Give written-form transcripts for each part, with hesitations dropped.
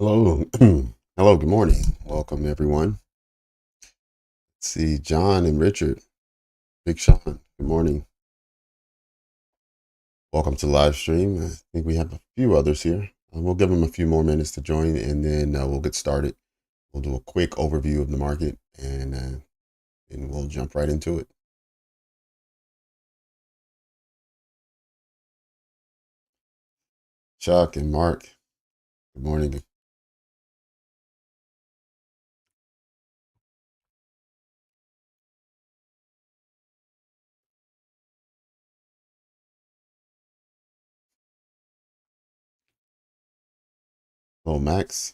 Hello. Hello, good morning. Welcome, everyone. Let's see, John and Richard. Big Sean, good morning. Welcome to the live stream. I think we have a few others here. We'll give them a few more minutes to join, and then we'll get started. We'll do a quick overview of the market, and we'll jump right into it. Chuck and Mark, good morning. Hello, Max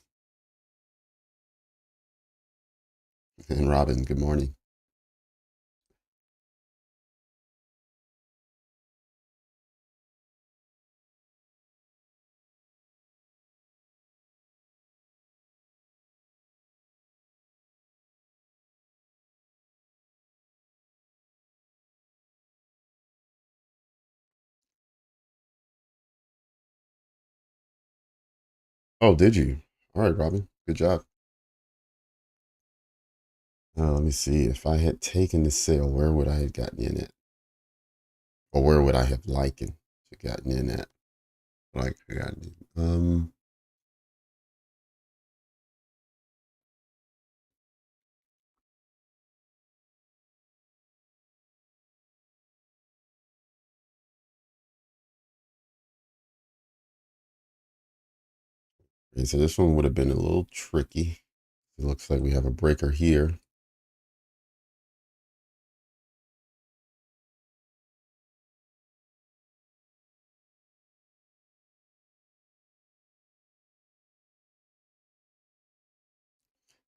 and Robin, good morning. Oh, did you? All right, Robin, good job. Let me see. If I had taken the sale, where would I have gotten in at? Or where would I have likened to gotten in at? Like, okay, so this one would have been a little tricky. It looks like we have a breaker here.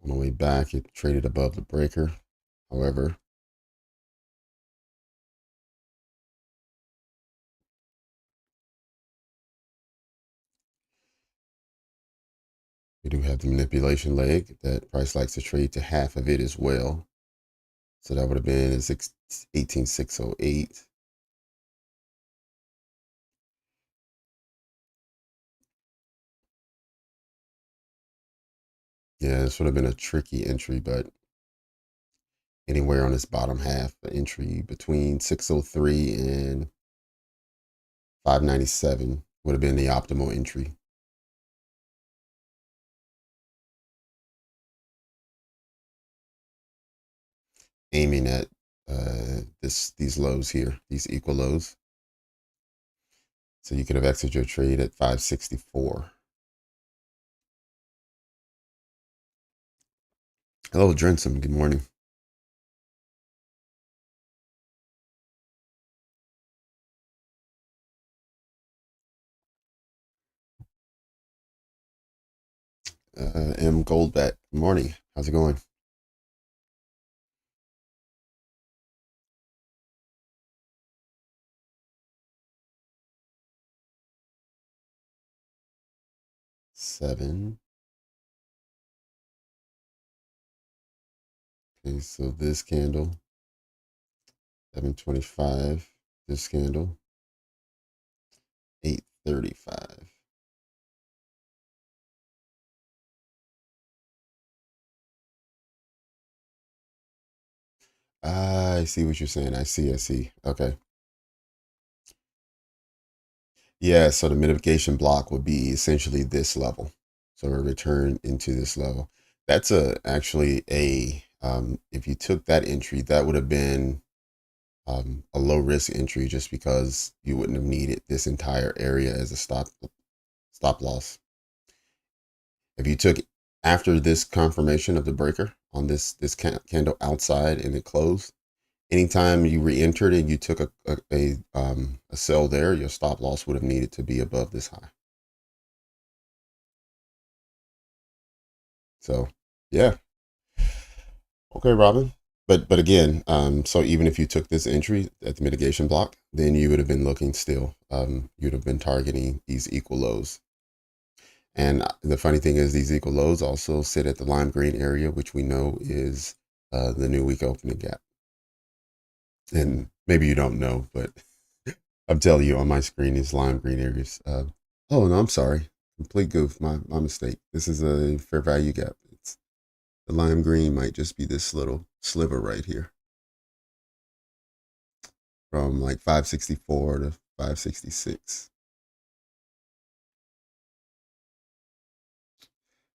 On the way back, it traded above the breaker. However, we do have the manipulation leg that price likes to trade to half of it as well. So that would have been 18,608. Yeah, this would have been a tricky entry, but anywhere on this bottom half, the entry between 603 and 597 would have been the optimal entry. Aiming at these lows here, these equal lows. So you could have exited your trade at 564. Hello, Drensom. Good morning. M Goldback. Good morning. How's it going? Seven. Okay, so this candle, 725. This candle, 835. I see what you're saying. I see. Okay. Yeah, so the mitigation block would be essentially this level. So a return into this level. That's actually if you took that entry, that would have been a low risk entry just because you wouldn't have needed this entire area as a stop loss. If you took after this confirmation of the breaker on this candle outside and it closed, anytime you re-entered and you took a sell there, your stop loss would have needed to be above this high. So yeah. Okay, Robin. But again, so even if you took this entry at the mitigation block, then you would have been looking still. You'd have been targeting these equal lows. And the funny thing is, these equal lows also sit at the lime green area, which we know is the new week opening gap. And maybe you don't know, but I'm telling you, on my screen is lime green areas. Oh no, I'm sorry. Complete goof. My mistake. This is a fair value gap. It's the lime green might just be this little sliver right here from like 564 to 566.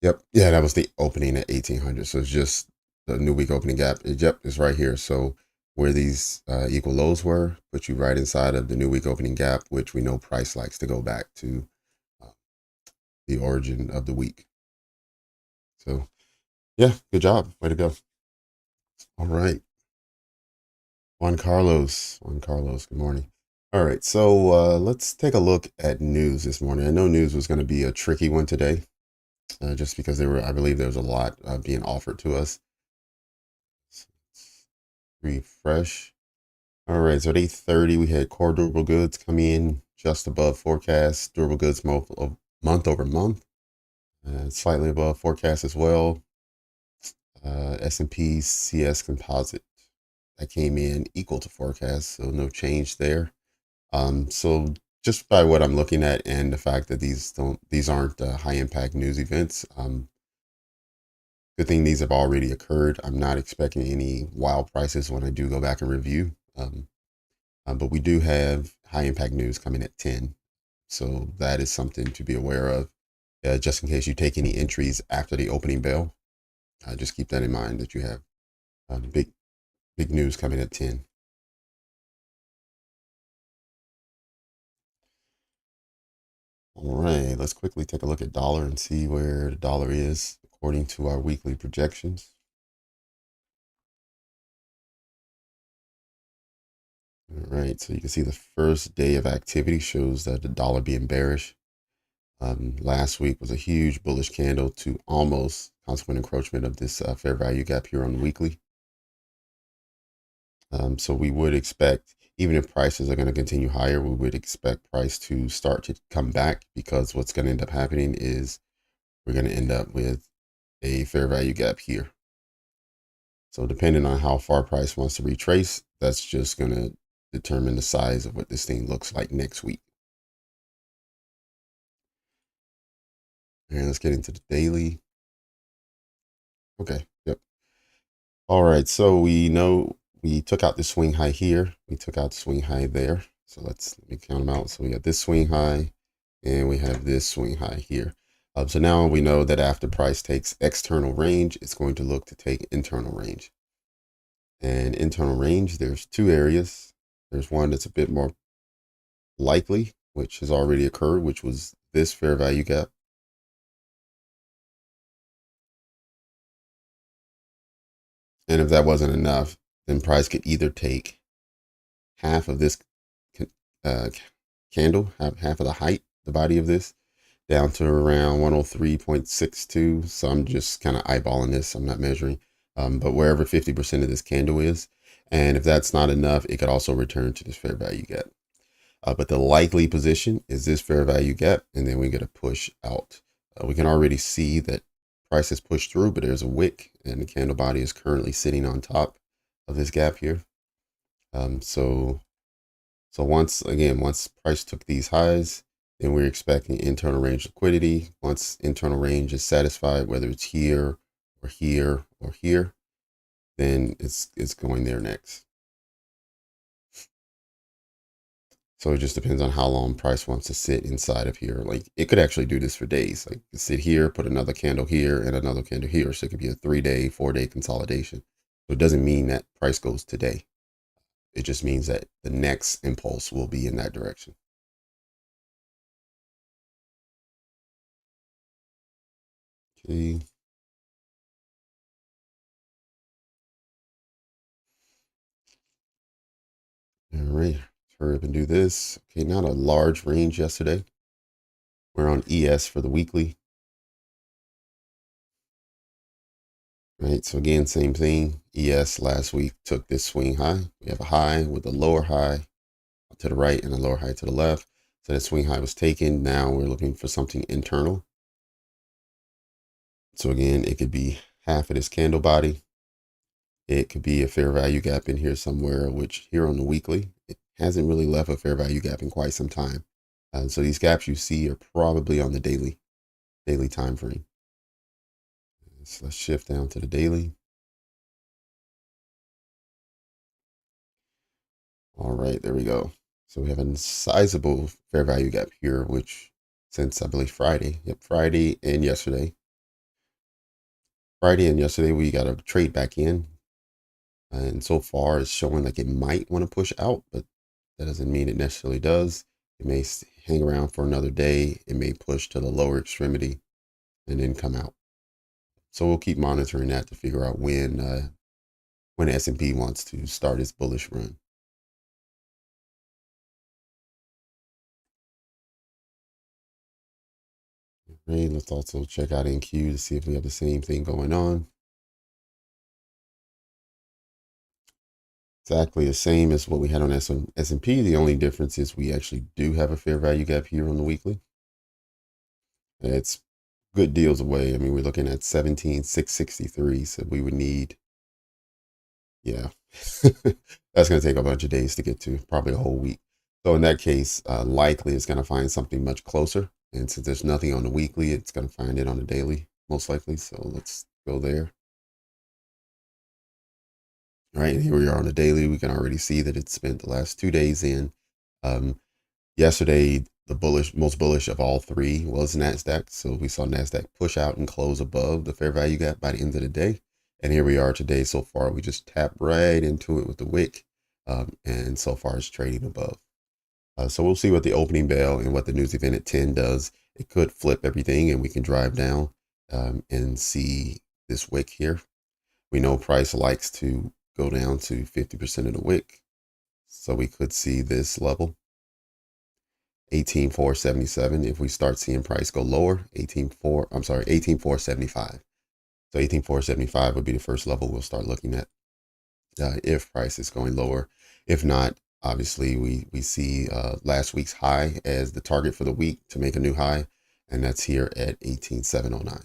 Yep. Yeah, that was the opening at 1800. So it's just the new week opening gap. Yep, it's right here. So where these equal lows were, put you right inside of the new week opening gap, which we know price likes to go back to uh, the origin of the week. So yeah, good job. Way to go. All right. Juan Carlos. Juan Carlos, good morning. All right. So let's take a look at news this morning. I know news was going to be a tricky one today, just because I believe there was a lot being offered to us. Let's refresh. All right, so at 8:30, we had core durable goods come in just above forecast. Durable goods month over month, slightly above forecast as well. S&P CS composite that came in equal to forecast, so no change there. So just by what I'm looking at and the fact that these aren't high impact news events, good thing these have already occurred. I'm not expecting any wild prices when I do go back and review. But we do have high impact news coming at 10. So that is something to be aware of. Just in case you take any entries after the opening bell, just keep that in mind that you have big news coming at 10. All right, let's quickly take a look at dollar and see where the dollar is according to our weekly projections. All right, so you can see the first day of activity shows that the dollar being bearish. Last week was a huge bullish candle to almost consequent encroachment of this fair value gap here on the weekly. So we would expect, even if prices are going to continue higher, we would expect price to start to come back, because what's going to end up happening is we're going to end up with a fair value gap here. So depending on how far price wants to retrace, that's just going to determine the size of what this thing looks like next week. And let's get into the daily. Okay. Yep. All right. So we know we took out the swing high here. We took out the swing high there. So let me count them out. So we got this swing high and we have this swing high here. So now we know that after price takes external range, it's going to look to take internal range. And internal range, there's two areas. There's one that's a bit more likely, which has already occurred, which was this fair value gap. And if that wasn't enough, then price could either take half of this uh, candle, half of the height, the body of this, down to around 103.62. So I'm just kind of eyeballing this. I'm not measuring, but wherever 50% of this candle is. And if that's not enough, it could also return to this fair value gap. But the likely position is this fair value gap, and then we get a push out. We can already see that price has pushed through, but there's a wick, and the candle body is currently sitting on top of this gap here. So once price took these highs, then we're expecting internal range liquidity. Once internal range is satisfied, whether it's here or here or here, then it's going there next. So it just depends on how long price wants to sit inside of here. Like it could actually do this for days. Like sit here, put another candle here and another candle here. So it could be a 3-day, 4-day consolidation. So it doesn't mean that price goes today. It just means that the next impulse will be in that direction. Okay. All right. Hurry up and do this. Okay, not a large range yesterday. We're on ES for the weekly. Right, so again, same thing. ES last week took this swing high. We have a high with a lower high to the right and a lower high to the left. So that swing high was taken. Now we're looking for something internal. So again, it could be half of this candle body. It could be a fair value gap in here somewhere, which here on the weekly, it hasn't really left a fair value gap in quite some time. So these gaps you see are probably on the daily. daily time frame. So let's shift down to the daily. All right, there we go. So we have a sizable fair value gap here, which since I believe Friday, Friday and yesterday. Friday and yesterday, we got a trade back in. And so far, it's showing like it might want to push out, but that doesn't mean it necessarily does. It may hang around for another day. It may push to the lower extremity and then come out. So we'll keep monitoring that to figure out when S&P wants to start its bullish run. Right, let's also check out NQ to see if we have the same thing going on. Exactly the same as what we had on S&P. The only difference is we actually do have a fair value gap here on the weekly. It's good deals away. I mean, we're looking at 17,663. So we would need, yeah, that's going to take a bunch of days to get to, probably a whole week. So in that case, likely it's going to find something much closer. And since there's nothing on the weekly, it's going to find it on the daily, most likely. So let's go there. All right, and here we are on the daily. We can already see that it spent the last 2 days in. Um, Yesterday, the most bullish of all three was Nasdaq. So we saw Nasdaq push out and close above the fair value gap by the end of the day. And here we are today. So far, we just tapped right into it with the wick, and so far it's trading above. So we'll see what the opening bell and what the news event at 10 does. It could flip everything, and we can drive down and see this wick here. We know price likes to go down to 50% of the wick. So we could see this level, 18,477. If we start seeing price go lower, 18,475. So 18,475 would be the first level we'll start looking at if price is going lower. If not, obviously we see last week's high as the target for the week to make a new high, and that's here at 18,709.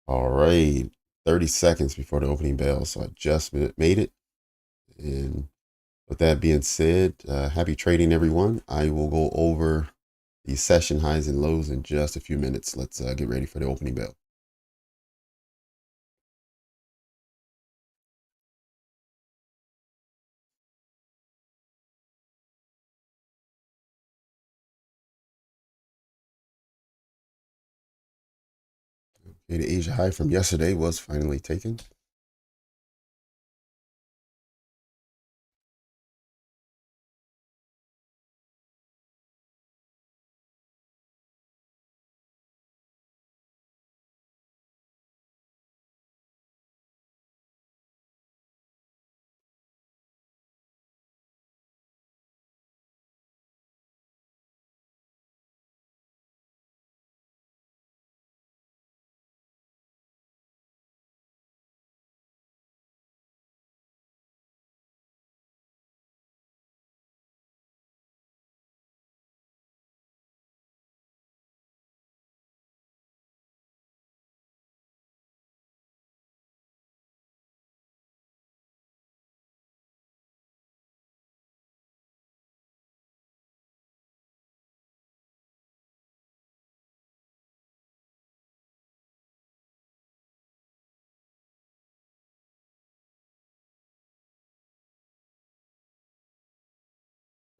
All right, 30 seconds before the opening bell, so I just made it. And with that being said, happy trading, everyone. I will go over the session highs and lows in just a few minutes. Let's get ready for the opening bell. Okay, the Asia high from yesterday was finally taken.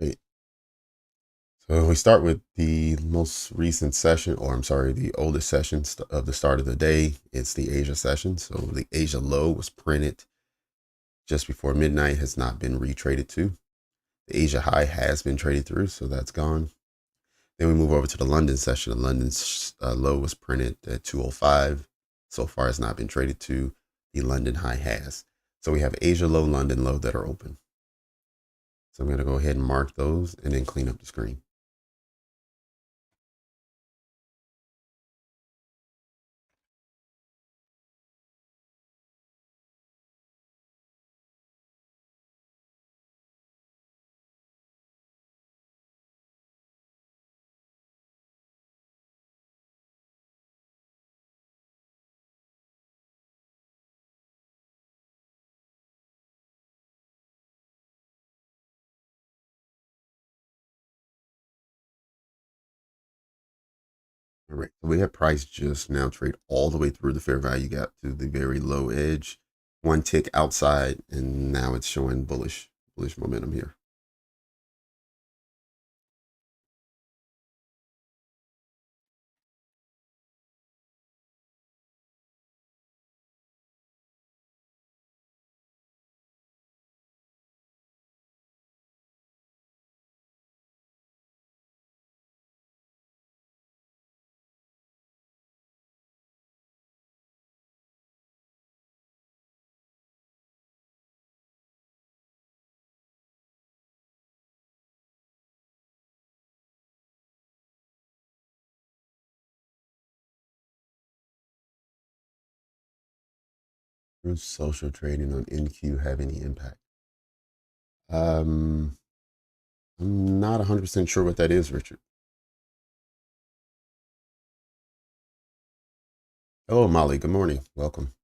Great. So we start with the most recent session, or I'm sorry, the oldest session of the start of the day. It's the Asia session. So the Asia low was printed just before midnight, has not been retraded to. The Asia high has been traded through, so that's gone. Then we move over to the London session. The London low was printed at 205. So far, it's not been traded to. The London high has. So we have Asia low, London low that are open. So I'm going to go ahead and mark those and then clean up the screen. All right. So we had price just now trade all the way through the fair value gap to the very low edge, one tick outside, and now it's showing bullish momentum here. Does social trading on NQ have any impact? Um, I'm not 100% sure what that is, Richard. Oh, Molly, good morning. Welcome.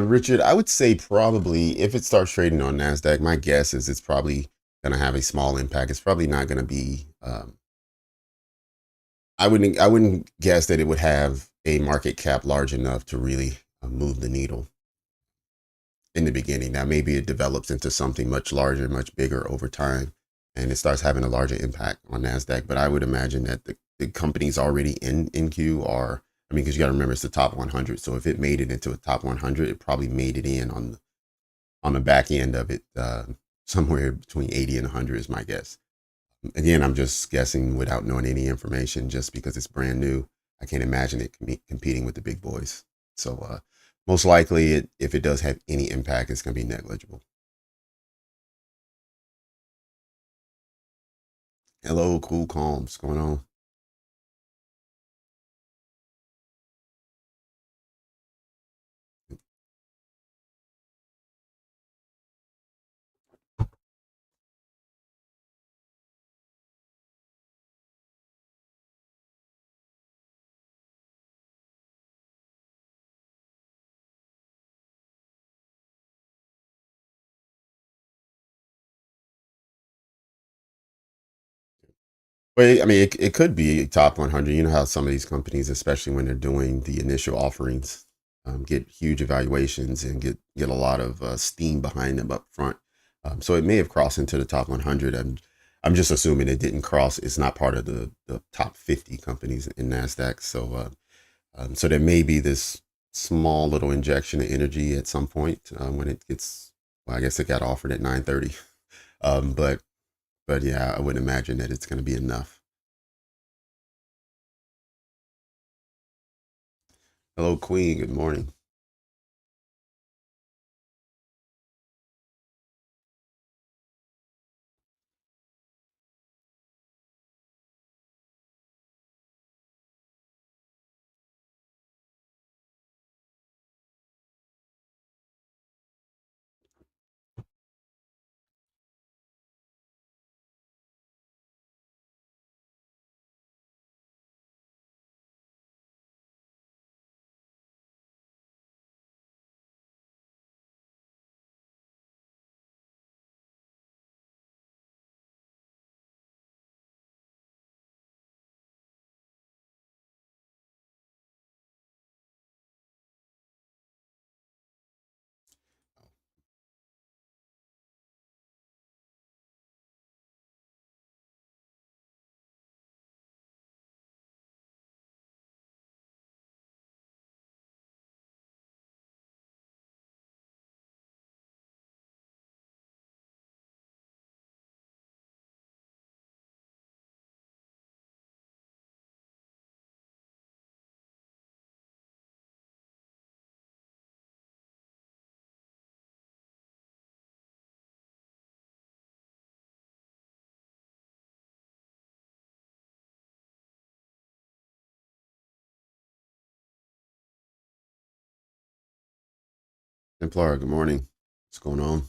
Richard, I would say probably if it starts trading on Nasdaq, my guess is it's probably going to have a small impact. It's probably not going to be. I wouldn't guess that it would have a market cap large enough to really move the needle in the beginning. Now, maybe it develops into something much larger, much bigger over time, and it starts having a larger impact on Nasdaq. But I would imagine that the companies already in NQ are. I mean, because you got to remember it's the top 100. So if it made it into a top 100, it probably made it in on the back end of it, somewhere between 80 and 100 is my guess. Again, I'm just guessing without knowing any information, just because it's brand new. I can't imagine it competing with the big boys. So most likely, if it does have any impact, it's going to be negligible. Hello, cool calms going on. Well, I mean, it could be top 100. You know how some of these companies, especially when they're doing the initial offerings, get huge evaluations and get a lot of steam behind them up front. So it may have crossed into the top 100. I'm just assuming it didn't cross. It's not part of the top 50 companies in Nasdaq. So there may be this small little injection of energy at some point when it gets. Well, I guess it got offered at 9:30. Um, but but yeah, I would imagine that it's going to be enough. Hello, Queen. Good morning. Templar, good morning. What's going on?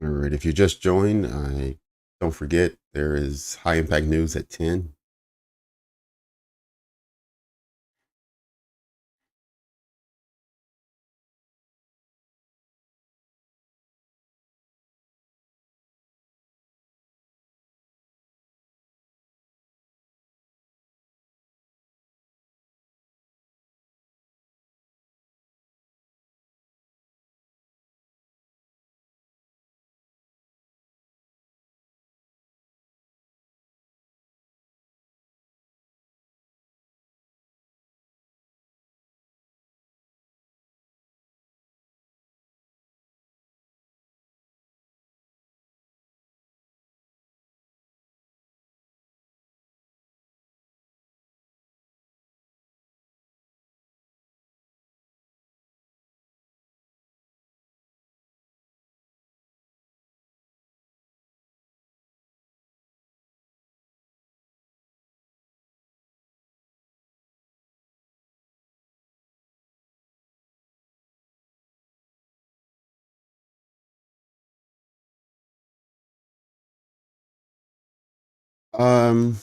All right, if you just joined, I don't forget there is high impact news at 10. Um,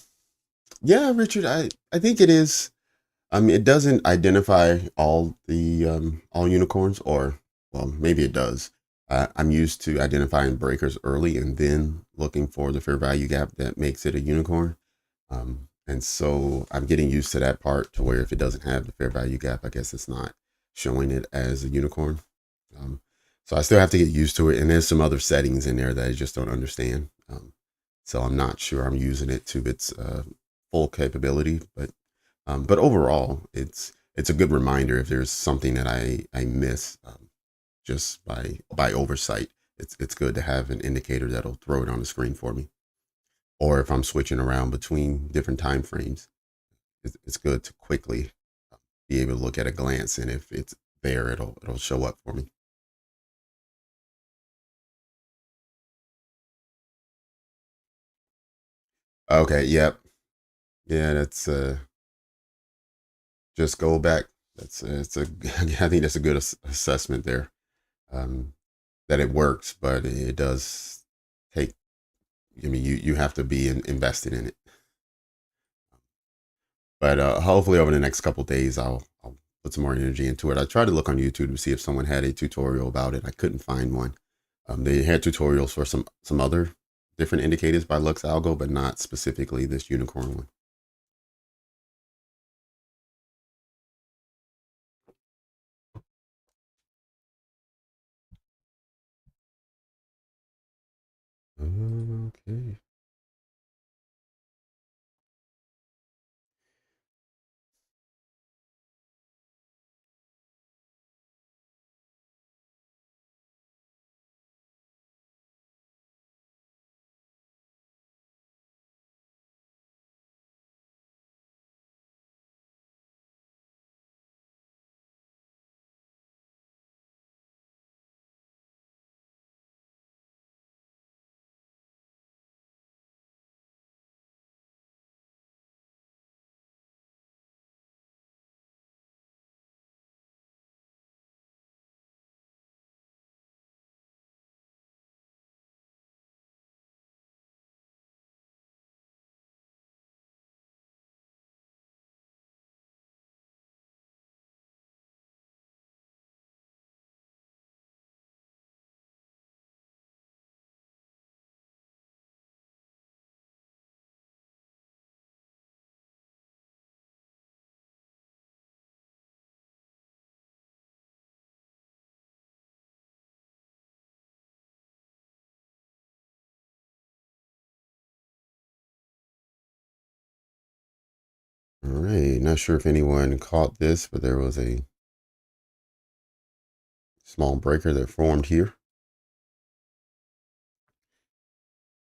yeah, Richard, I think it is. It doesn't identify all unicorns, or well, maybe it does. I'm used to identifying breakers early and then looking for the fair value gap that makes it a unicorn. And so I'm getting used to that part to where if it doesn't have the fair value gap, I guess it's not showing it as a unicorn. Um, so I still have to get used to it. And there's some other settings in there that I just don't understand. So I'm not sure I'm using it to its full capability, but overall, it's a good reminder if there's something that I miss just by oversight. It's good to have an indicator that'll throw it on the screen for me, or if I'm switching around between different time frames, it's good to quickly be able to look at a glance, and if it's there, it'll show up for me. Okay, yep, yeah, that's just go back. That's it's a I think that's a good assessment there. Um, that it works, but it does take. I mean, you have to be invested in it. But hopefully, over the next couple of days, I'll put some more energy into it. I tried to look on YouTube to see if someone had a tutorial about it. I couldn't find one. They had tutorials for some other different indicators by Lux Algo, but not specifically this unicorn one. Okay. right, not sure if anyone caught this, but there was a small breaker that formed here.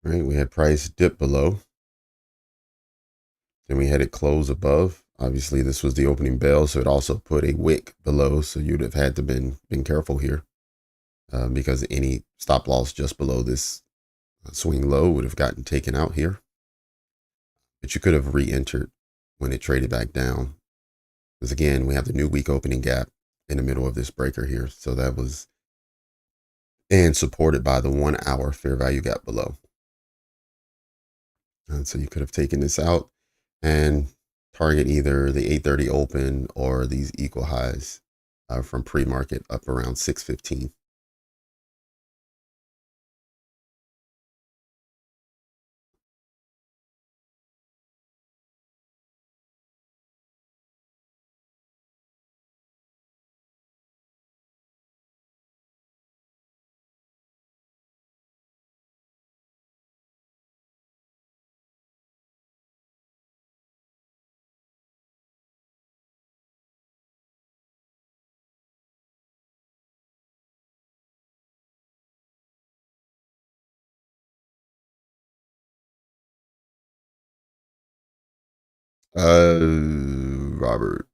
Right, we had price dip below, then we had it close above. Obviously, this was the opening bell, so it also put a wick below. So you'd have had to been careful here, because any stop loss just below this swing low would have gotten taken out here. But you could have re-entered when it traded back down, because again, we have the new week opening gap in the middle of this breaker here. So that was, and supported by the 1 hour fair value gap below. And so you could have taken this out and target either the 8:30 open or these equal highs from pre-market up around 6:15. Robert.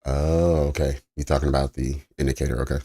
Oh, okay. You're talking about the indicator. Okay.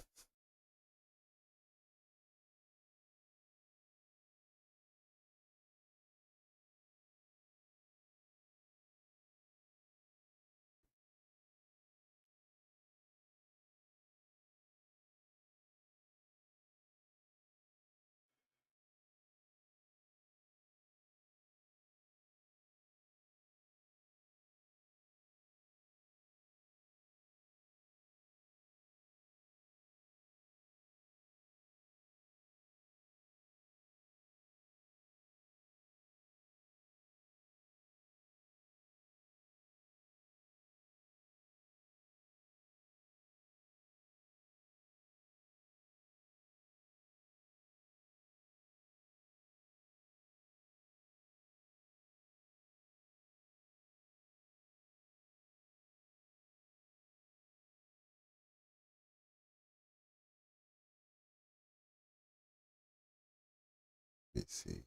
Let's see.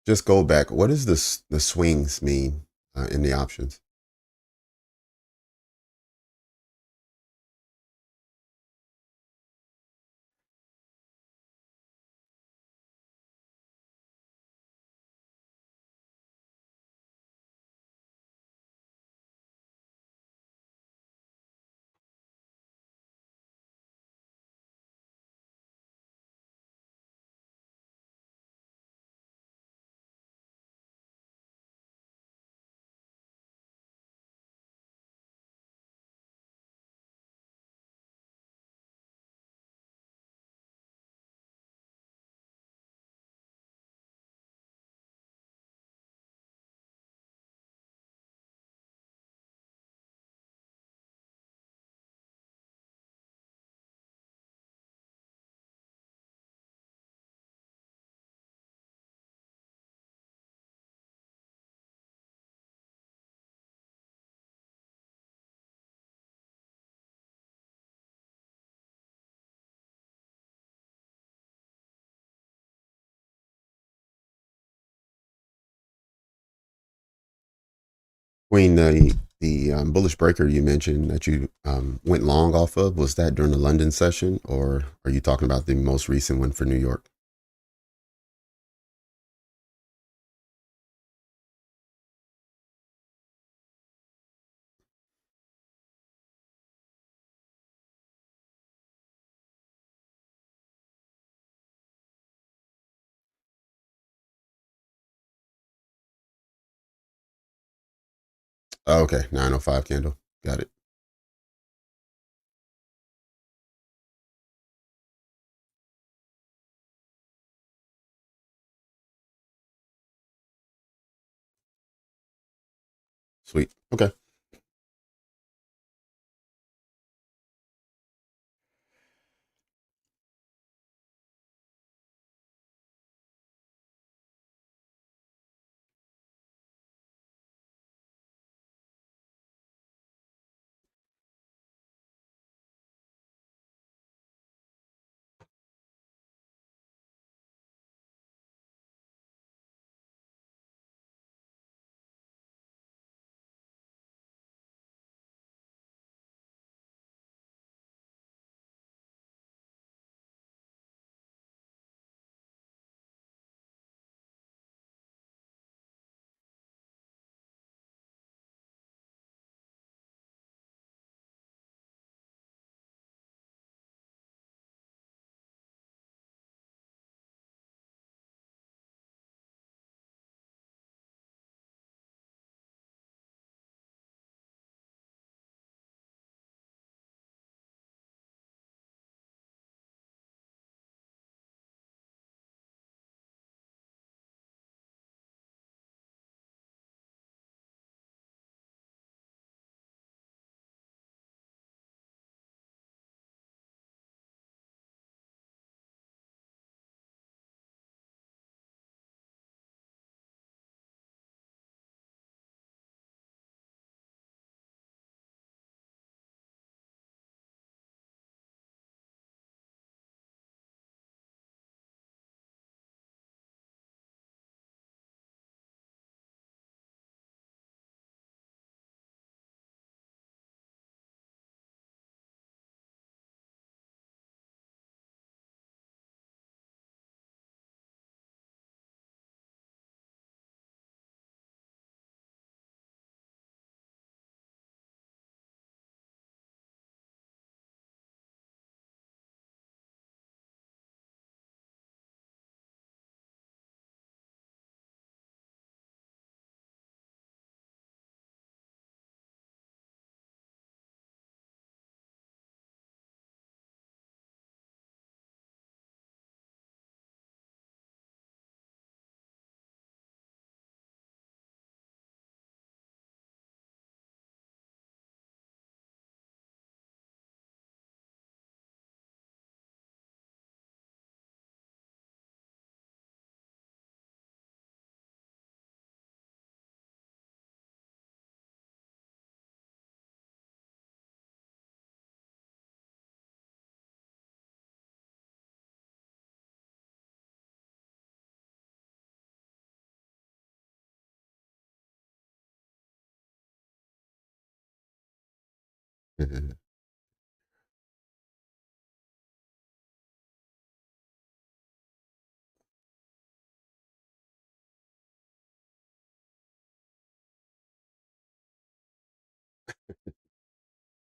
Just go back. What does the swings mean in the options? Queen, the bullish breaker you mentioned that you went long off of, was that during the London session, or are you talking about the most recent one for New York? Oh, okay, 905 candle. Got it. Sweet. Okay.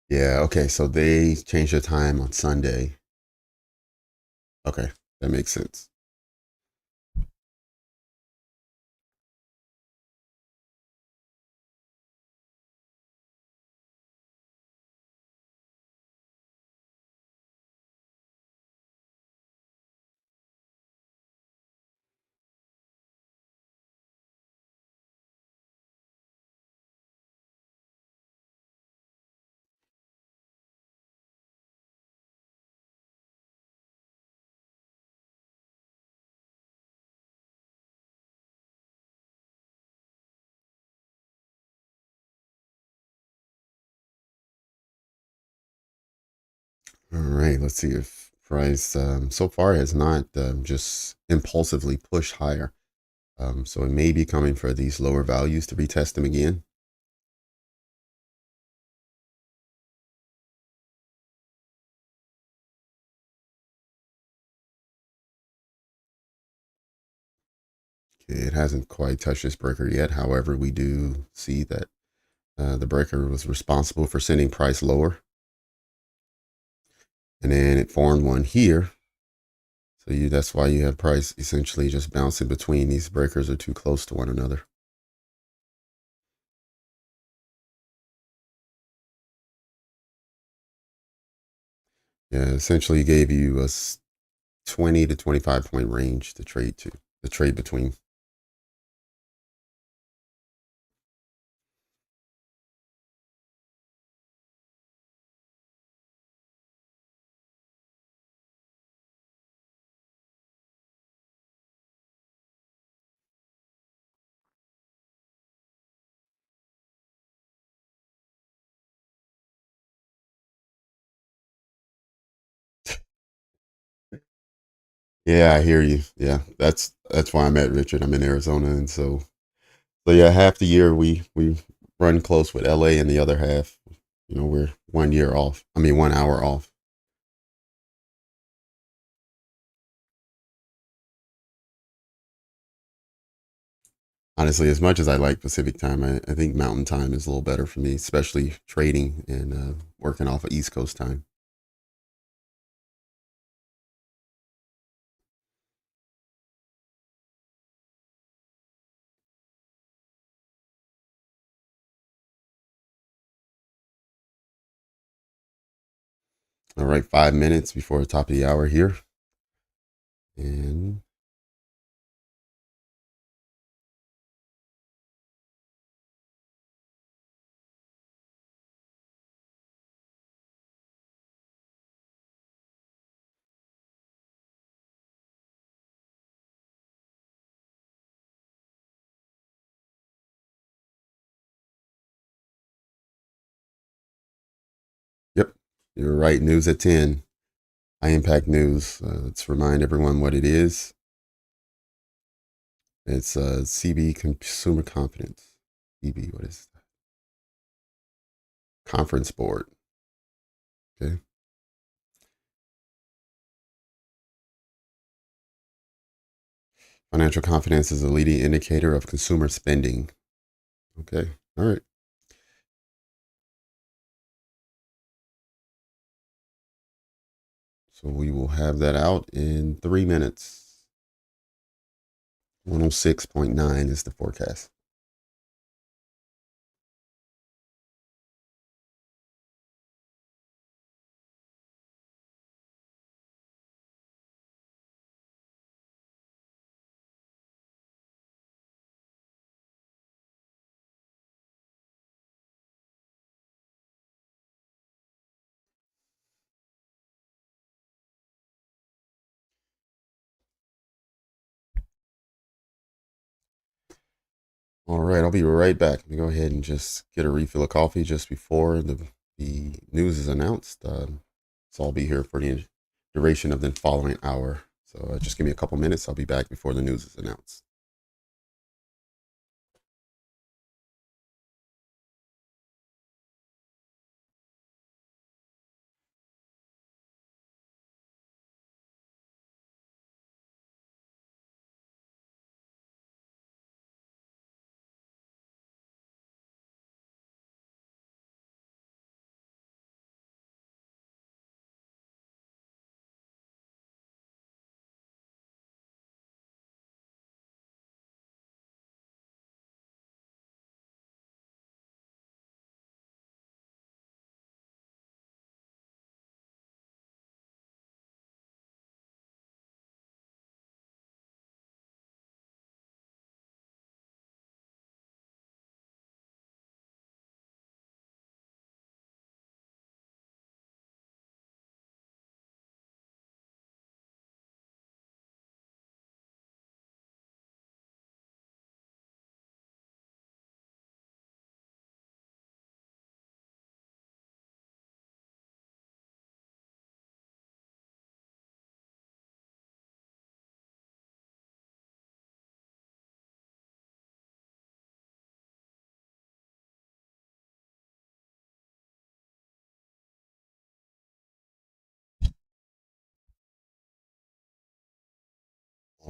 Yeah, okay, so they changed the time on Sunday. Okay, that makes sense. All right, let's see if price so far has not just impulsively pushed higher. So it may be coming for these lower values to retest them again. Okay, it hasn't quite touched this breaker yet. However, we do see that the breaker was responsible for sending price lower. And then it formed one here. So that's why you have price essentially just bouncing between. These breakers are too close to one another. Yeah, essentially gave you a 20 to 25 point range to trade to, the trade between. Yeah, I hear you. Yeah, that's why I'm at Richard. I'm in Arizona, and so yeah, half the year we run close with LA, and the other half, we're 1 year off. I mean, 1 hour off. Honestly, as much as I like Pacific time, I think Mountain time is a little better for me, especially trading and working off of East Coast time. All right, 5 minutes before the top of the hour here, and yep, you're right. News at 10. High impact news. Let's remind everyone what it is. It's CB Consumer Confidence. CB, what is that? Conference Board. Okay. Financial confidence is a leading indicator of consumer spending. Okay. All right. So we will have that out in 3 minutes. 106.9 is the forecast. All right, I'll be right back. Let me go ahead and just get a refill of coffee just before the news is announced. So I'll be here for the duration of the following hour. So just give me a couple minutes. I'll be back before the news is announced.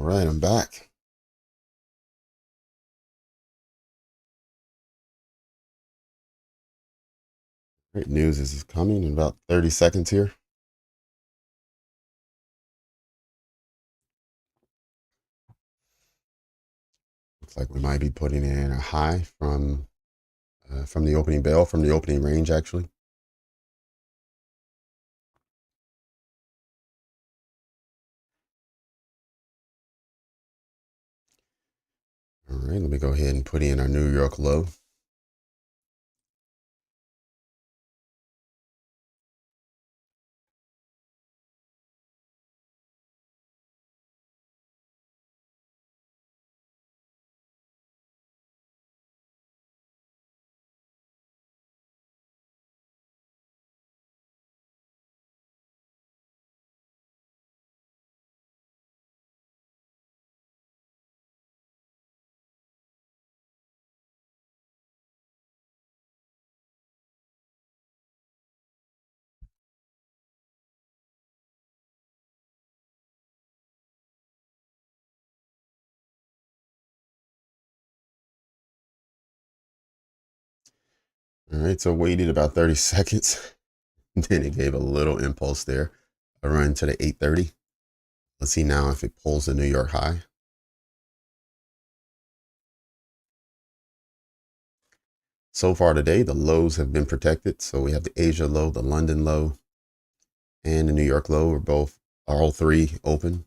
right, I'm back. Great news is coming in about 30 seconds here. Looks like we might be putting in a high from the opening bell, from the opening range, actually. All right, let me go ahead and put in our New York low. All right, so waited about 30 seconds. Then it gave a little impulse there. A run to the 830. Let's see now if it pulls the New York high. So far today, the lows have been protected. So we have the Asia low, the London low, and the New York low are all three open.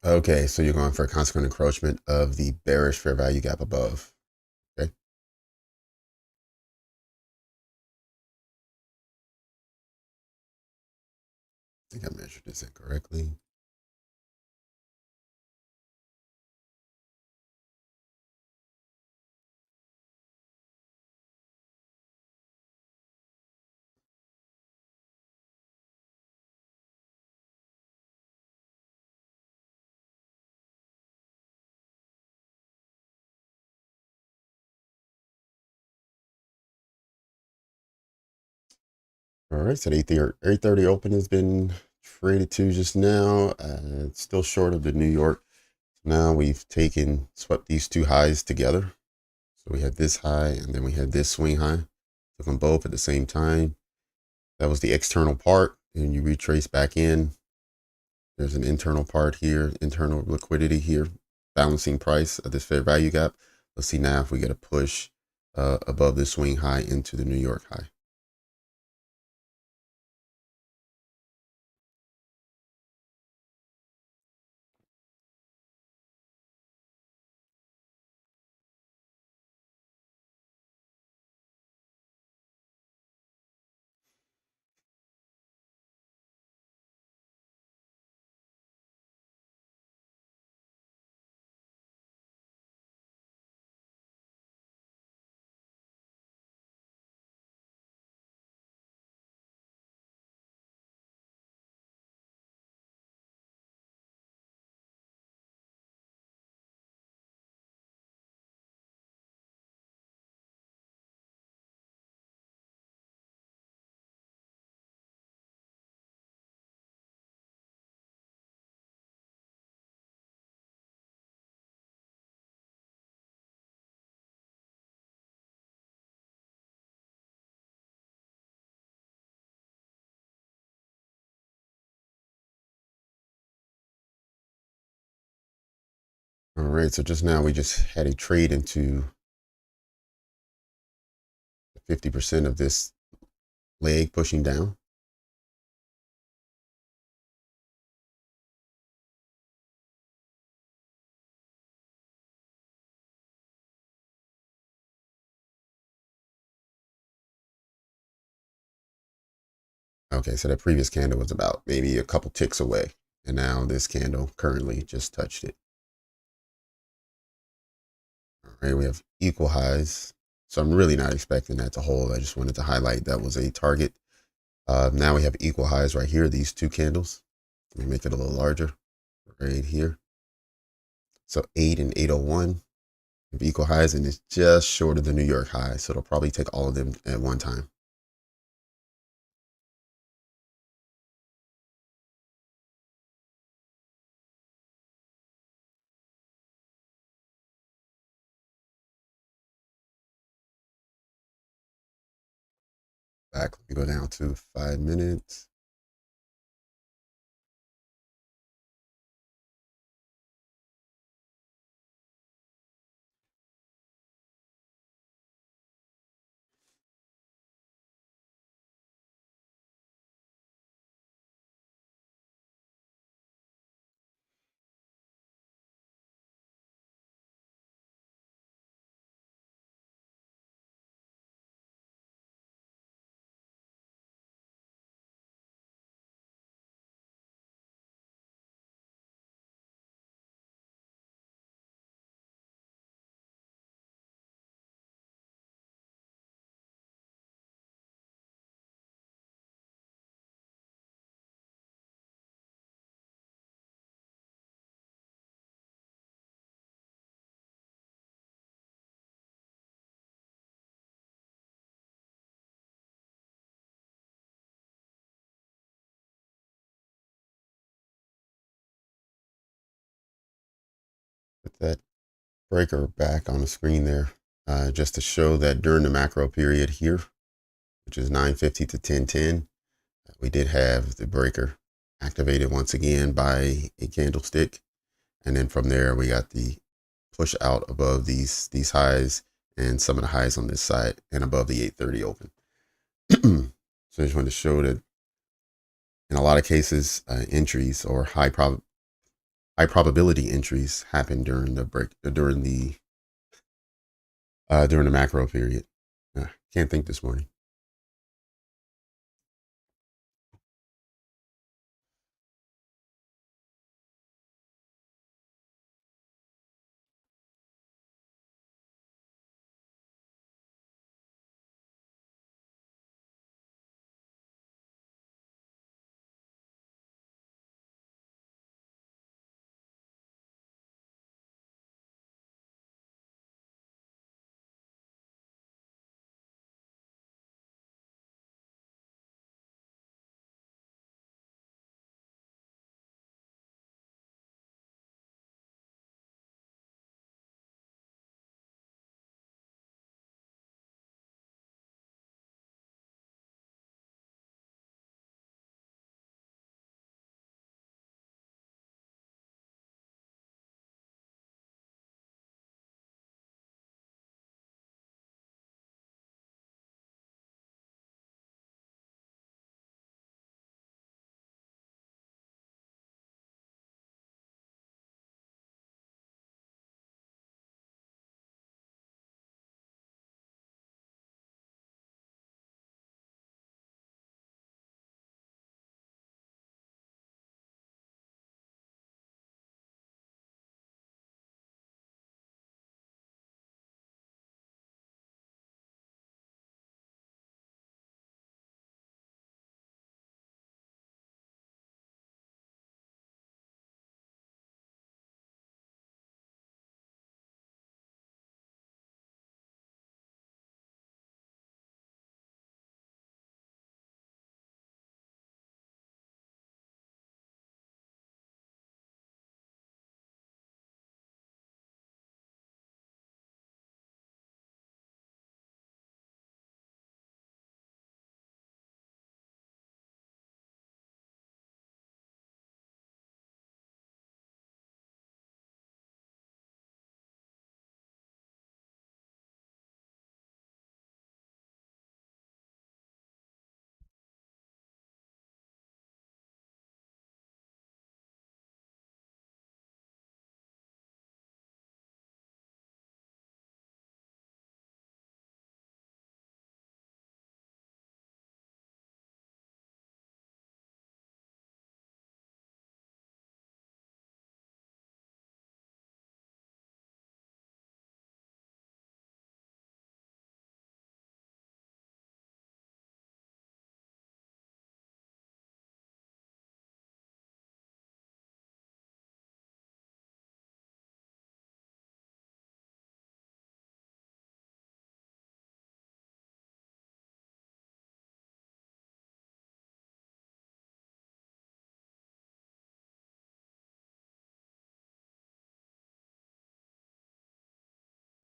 Okay, so you're going for a consequent encroachment of the bearish fair value gap above. Okay. I think I measured this incorrectly. All right, so the 830 open has been traded to just now. It's still short of the New York. Now we've swept these two highs together. So we had this high and then we had this swing high. Took them both at the same time. That was the external part. And you retrace back in. There's an internal part here, internal liquidity here, balancing price of this fair value gap. Let's see now if we get a push above the swing high into the New York high. All right, so just now we just had a trade into 50% of this leg pushing down. Okay, so that previous candle was about maybe a couple ticks away. And now this candle currently just touched it. All right, we have equal highs. So I'm really not expecting that to hold. I just wanted to highlight that was a target. Now we have equal highs right here, these two candles. Let me make it a little larger right here. So 8 and 801 have equal highs, and it's just short of the New York high. So it'll probably take all of them at one time. Back, let me go down to 5 minutes. Put that breaker back on the screen there, just to show that during the macro period here, which is 9:50 to 10:10, we did have the breaker activated once again by a candlestick. And then from there, we got the push out above these highs and some of the highs on this side and above the 830 open. So I just wanted to show that in a lot of cases, entries or high probability entries happen during the break during the macro period. Can't think this morning.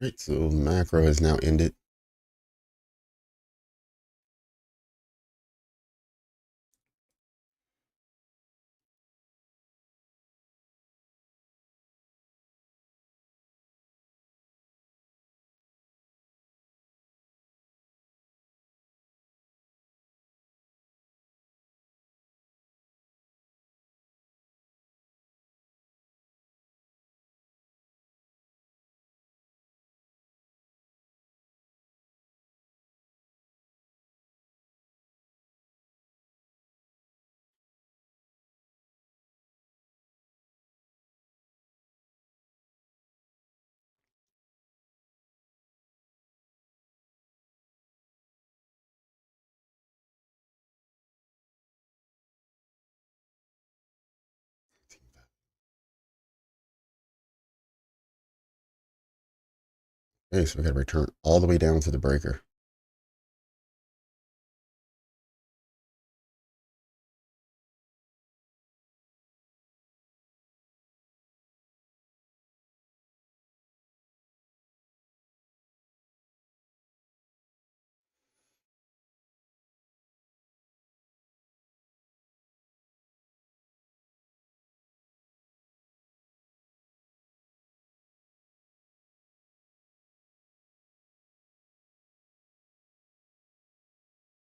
Right, so macro has now ended. Okay, so we got to return all the way down to the breaker.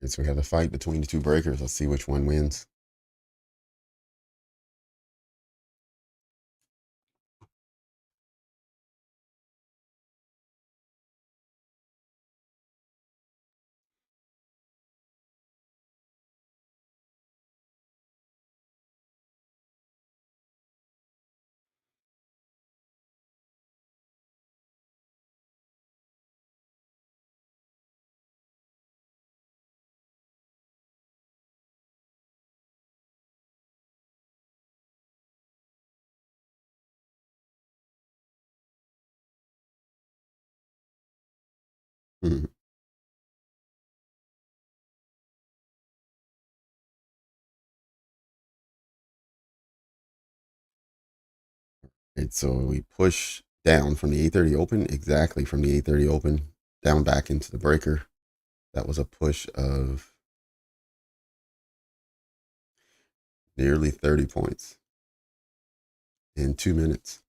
And so we have a fight between the two breakers. Let's see which one wins. Hmm. And so we push down from the 830 open, exactly from the 830 open, down back into the breaker. That was a push of nearly 30 points in 2 minutes.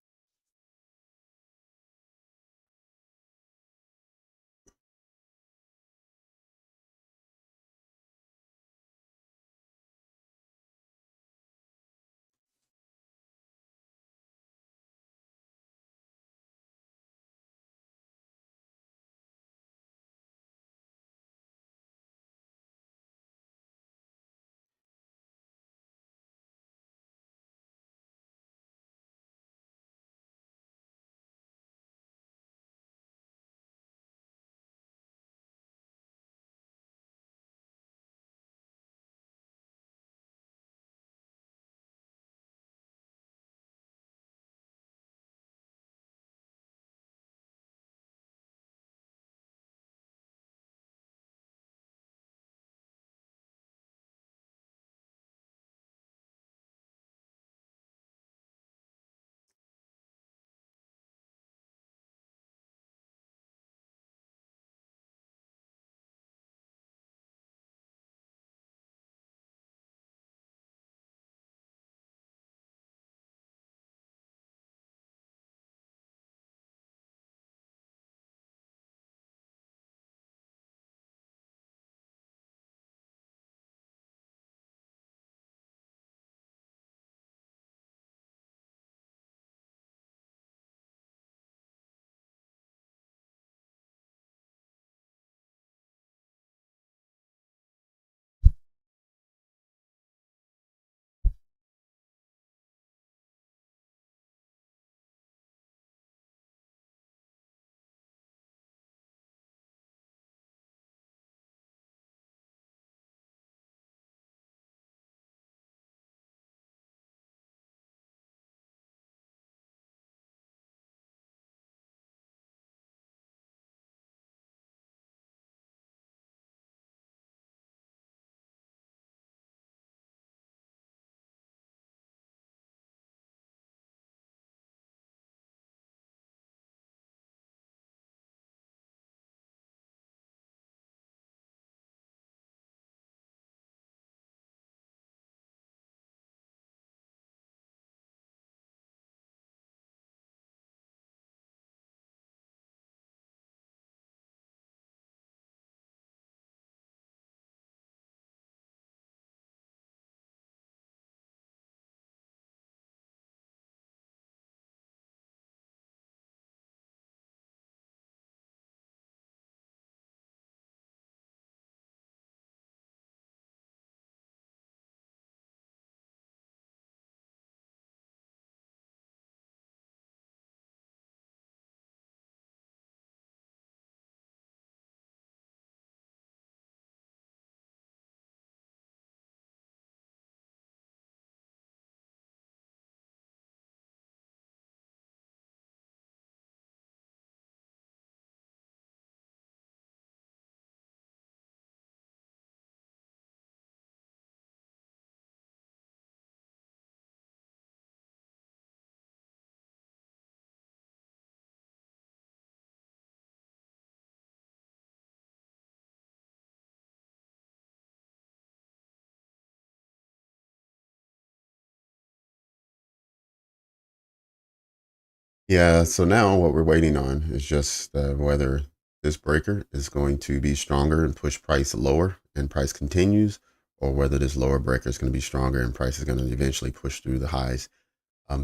Yeah, so now what we're waiting on is just whether this breaker is going to be stronger and push price lower and price continues, or whether this lower breaker is going to be stronger and price is going to eventually push through the highs.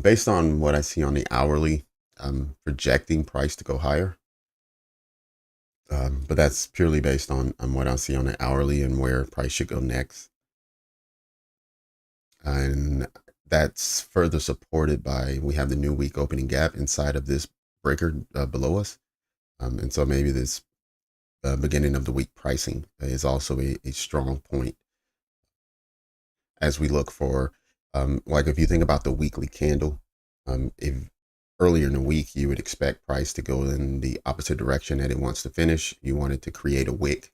Based on what I see on the hourly, I'm projecting price to go higher. But that's purely based on what I see on the hourly and where price should go next. And that's further supported by we have the new week opening gap inside of this breaker below us. And so maybe this beginning of the week pricing is also a strong point as we look for, like if you think about the weekly candle, if earlier in the week you would expect price to go in the opposite direction that it wants to finish, you wanted to create a wick,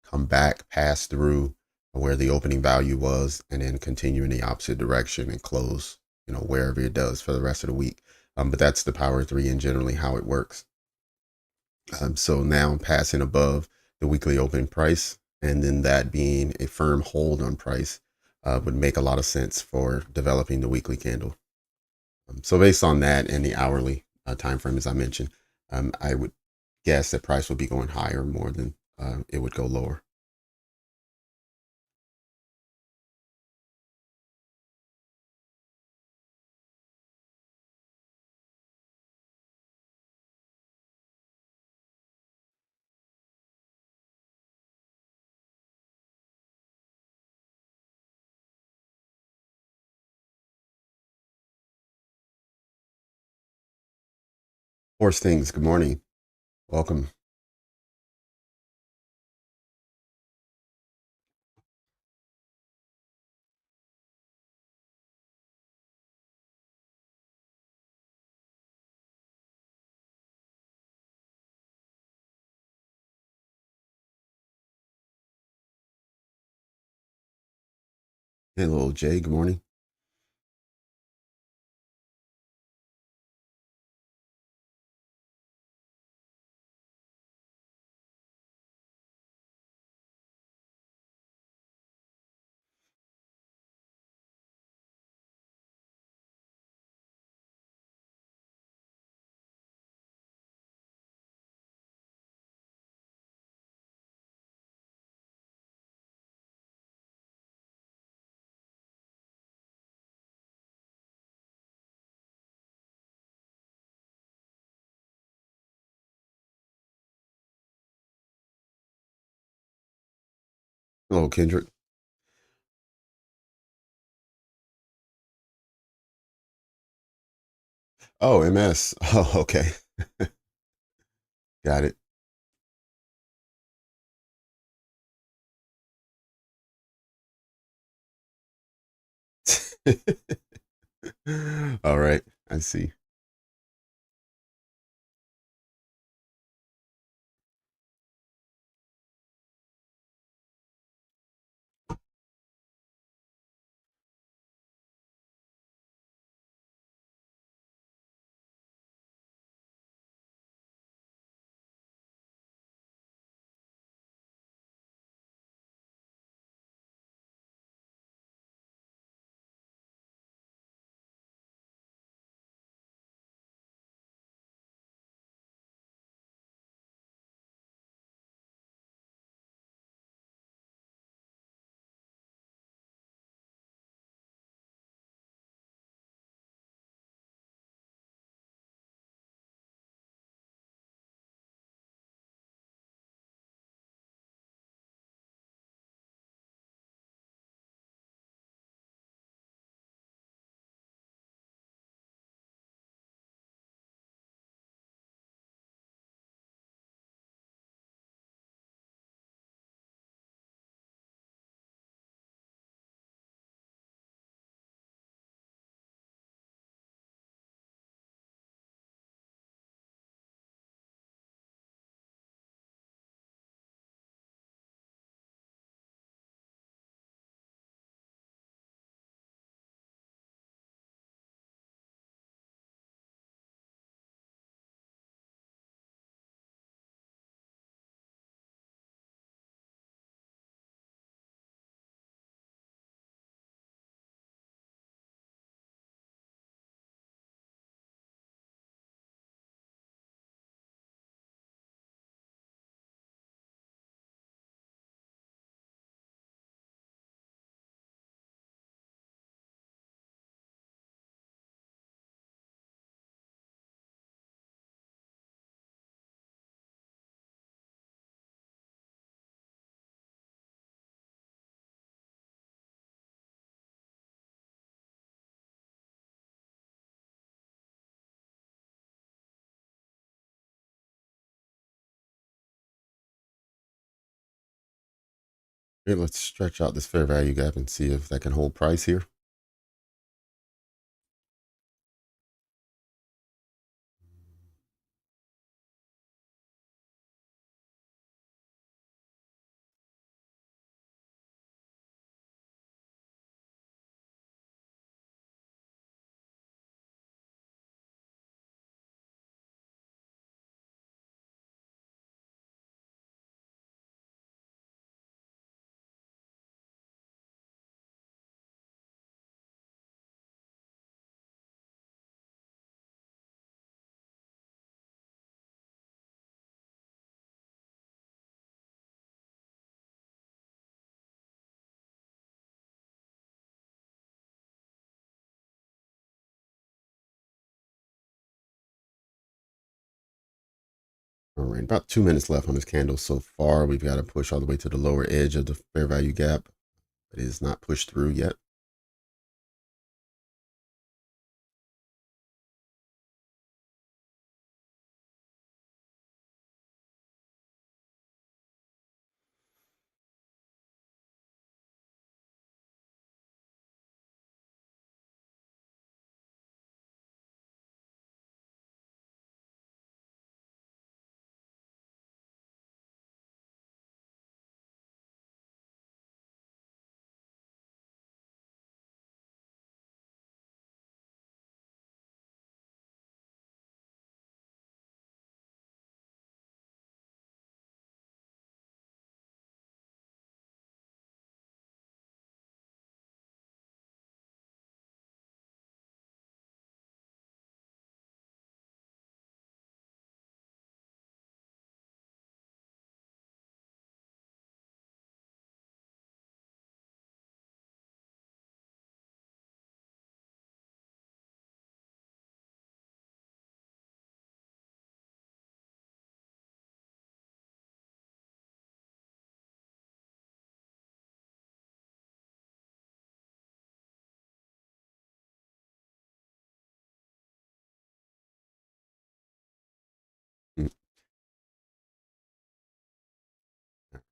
come back, pass through where the opening value was, and then continue in the opposite direction and close, wherever it does for the rest of the week. But that's the power three and generally how it works. So now passing above the weekly open price, and then that being a firm hold on price would make a lot of sense for developing the weekly candle. So based on that and the hourly time frame, as I mentioned, I would guess that price would be going higher more than it would go lower. Horse things. Good morning. Welcome. Hey, little Jay. Good morning. Hello, Kendrick. Oh, MS. Oh, okay. Got it. All right. I see. Here, let's stretch out this fair value gap and see if that can hold price here. All right, about 2 minutes left on this candle so far. We've got to push all the way to the lower edge of the fair value gap. It is not pushed through yet. Mm,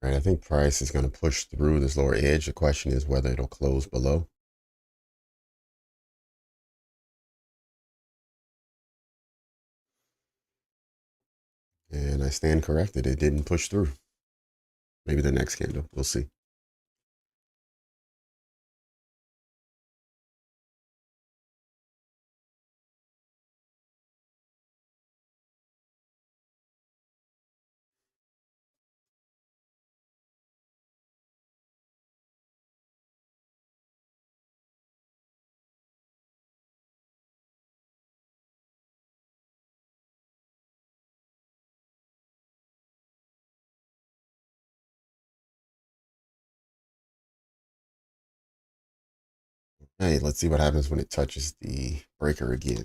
Right, I think price is going to push through this lower edge. The question is whether it'll close below. And I stand corrected. It didn't push through. Maybe the next candle. We'll see. Hey, let's see what happens when it touches the breaker again.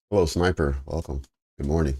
Hello, Sniper. Welcome. Good morning.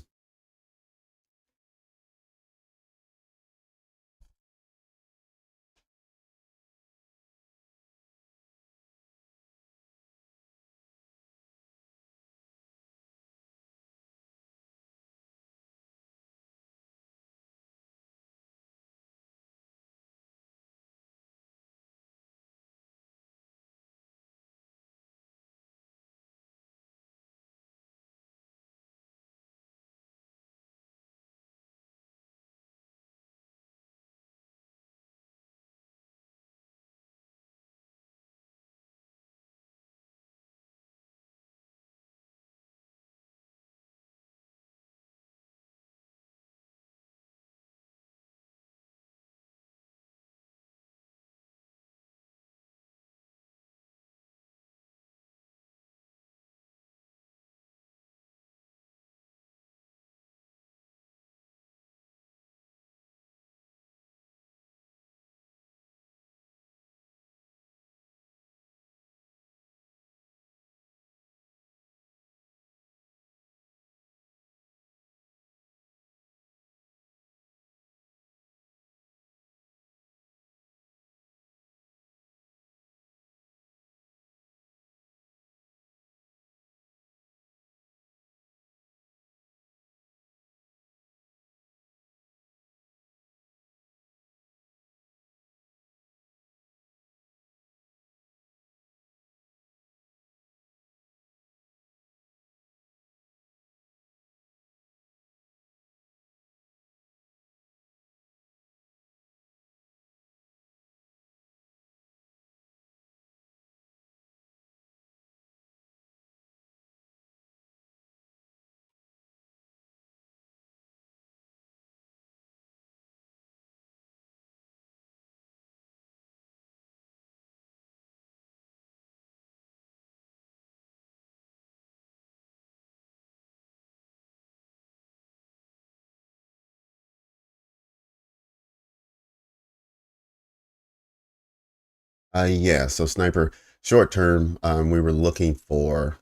Yeah, so sniper short term, we were looking for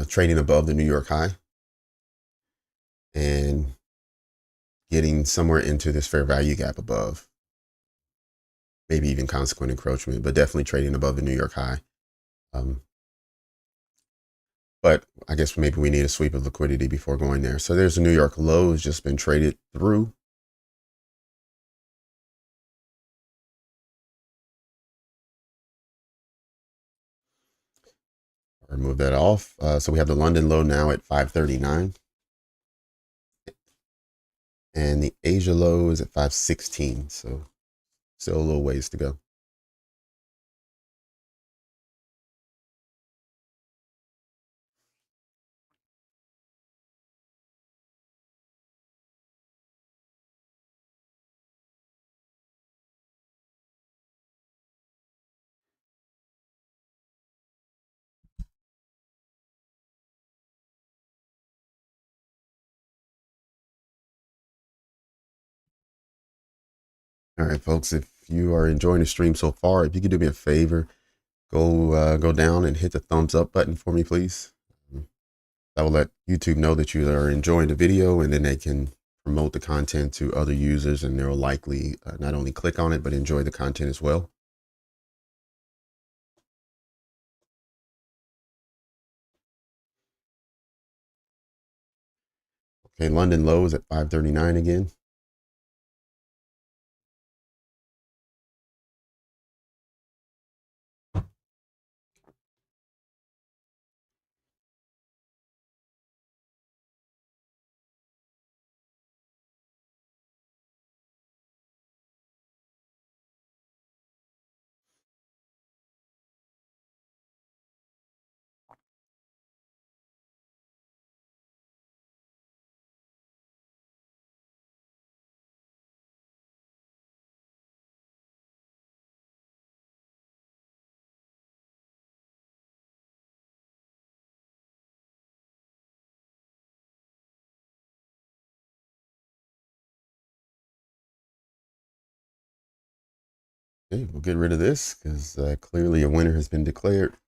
trading above the New York high and getting somewhere into this fair value gap above, maybe even consequent encroachment, but definitely trading above the New York high. Um, but I guess maybe we need a sweep of liquidity before going there. So there's a New York low has just been traded through. I'll remove that off. So we have the London low now at 539. And the Asia low is at 516. So still a little ways to go. All right, folks, if you are enjoying the stream so far, if you could do me a favor, go down and hit the thumbs up button for me, please. That will let YouTube know that you are enjoying the video, and then they can promote the content to other users, and they'll likely not only click on it, but enjoy the content as well. Okay, London low is at 539 again. Okay, we'll get rid of this because clearly a winner has been declared.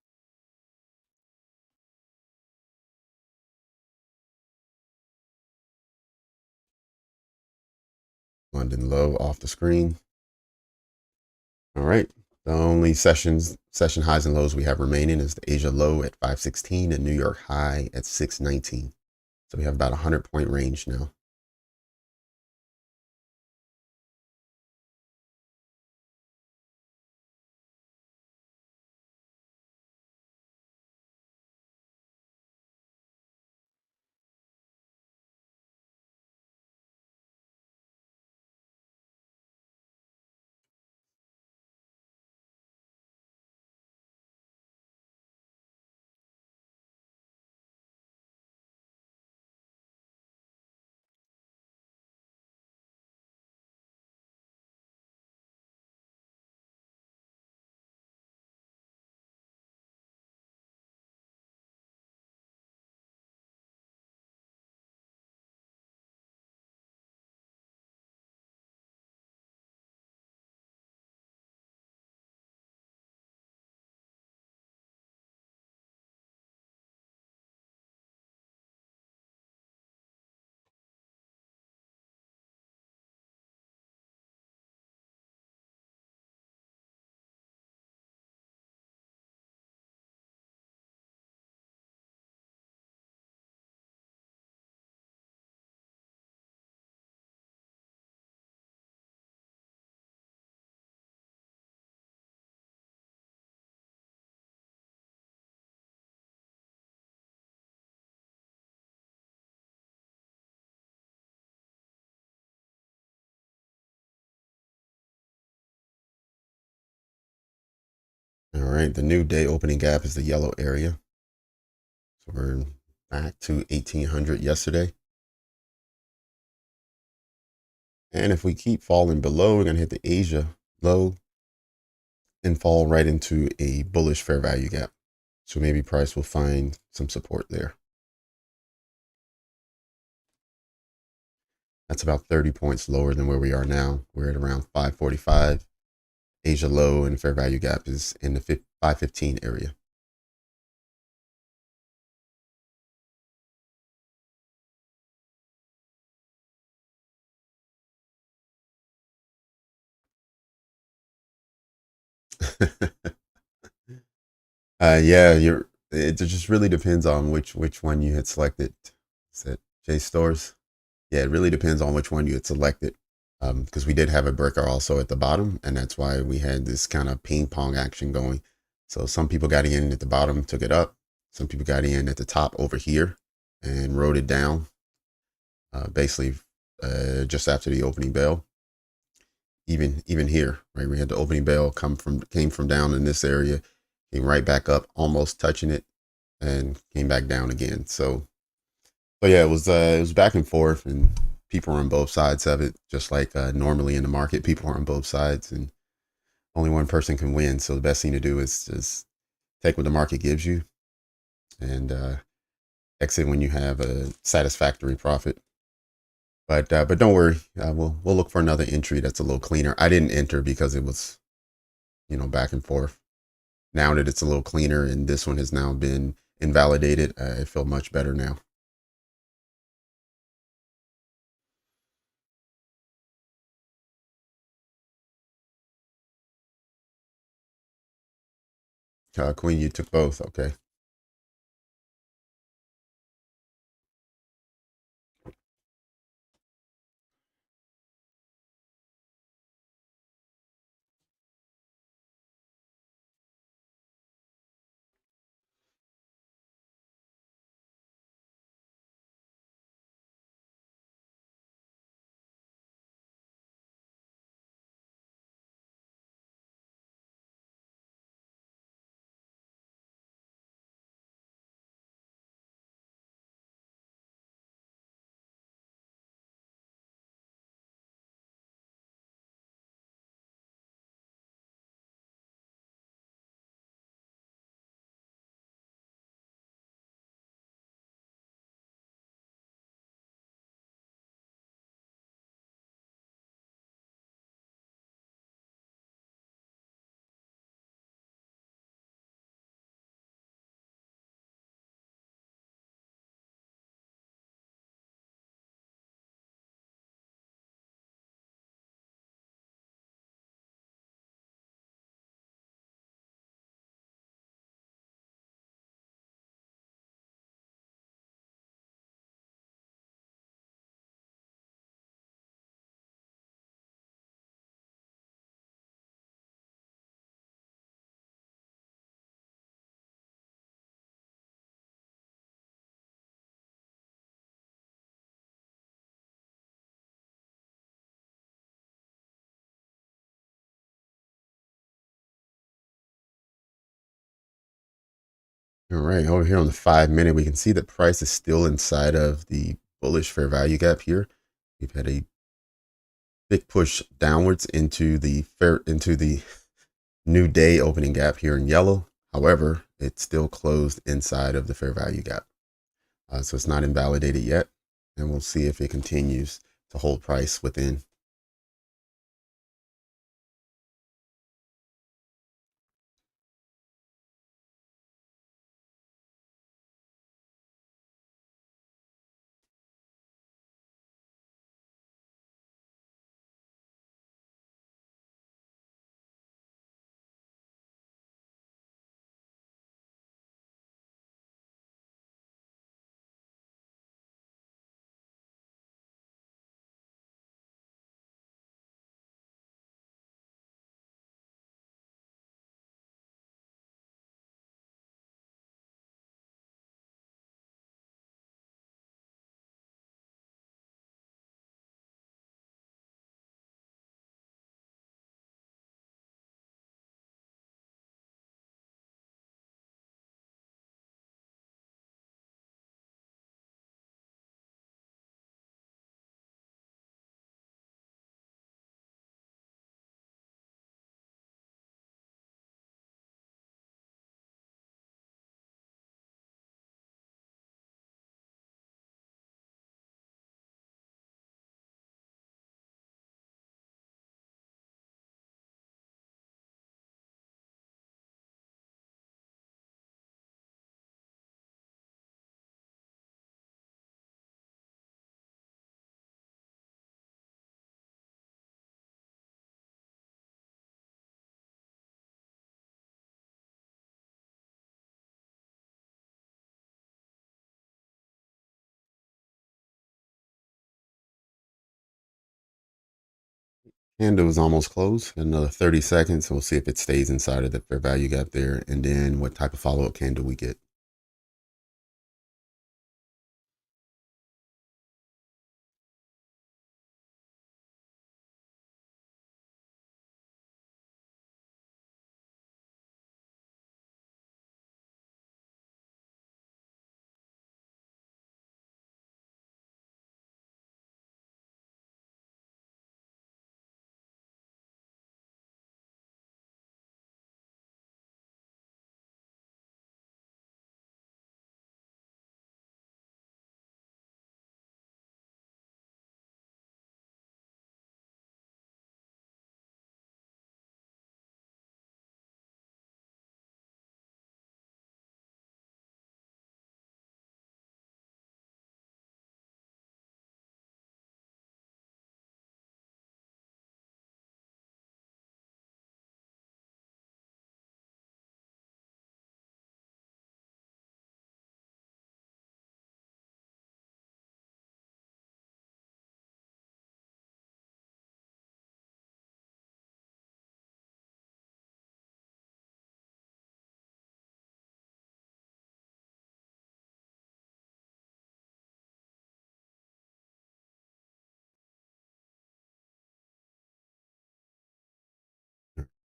London low off the screen. All right. The only session highs and lows we have remaining is the Asia low at 516 and New York high at 619. So we have about a 100-point range now. All right. The new day opening gap is the yellow area. So we're back to 1800 yesterday. And if we keep falling below, we're going to hit the Asia low and fall right into a bullish fair value gap. So maybe price will find some support there. That's about 30 points lower than where we are now. We're at around 545. Asia low and fair value gap is in the 515 area. Yeah, it just really depends on which one you had selected. Is it J stores? Yeah, it really depends on which one you had selected. Because we did have a breaker also at the bottom, and that's why we had this kind of ping pong action going. So some people got in at the bottom, took it up. Some people got in at the top over here and rode it down, basically just after the opening bell. Even here, right? We had the opening bell came from down in this area, came right back up, almost touching it, and came back down again. So yeah, it was back and forth, and people were on both sides of it, just like normally in the market, people are on both sides, and only one person can win. So the best thing to do is just take what the market gives you and exit when you have a satisfactory profit. But don't worry, we'll look for another entry that's a little cleaner. I didn't enter because it was back and forth. Now that it's a little cleaner and this one has now been invalidated, I feel much better now. Queen, you took both, okay. All right, over here on the 5 minute, we can see the price is still inside of the bullish fair value gap here. We've had a big push downwards into the new day opening gap here in yellow. However, it's still closed inside of the fair value gap. So it's not invalidated yet. And we'll see if it continues to hold price within. Candle is almost closed. Another 30 seconds. We'll see if it stays inside of the fair value gap there, and then what type of follow-up candle we get.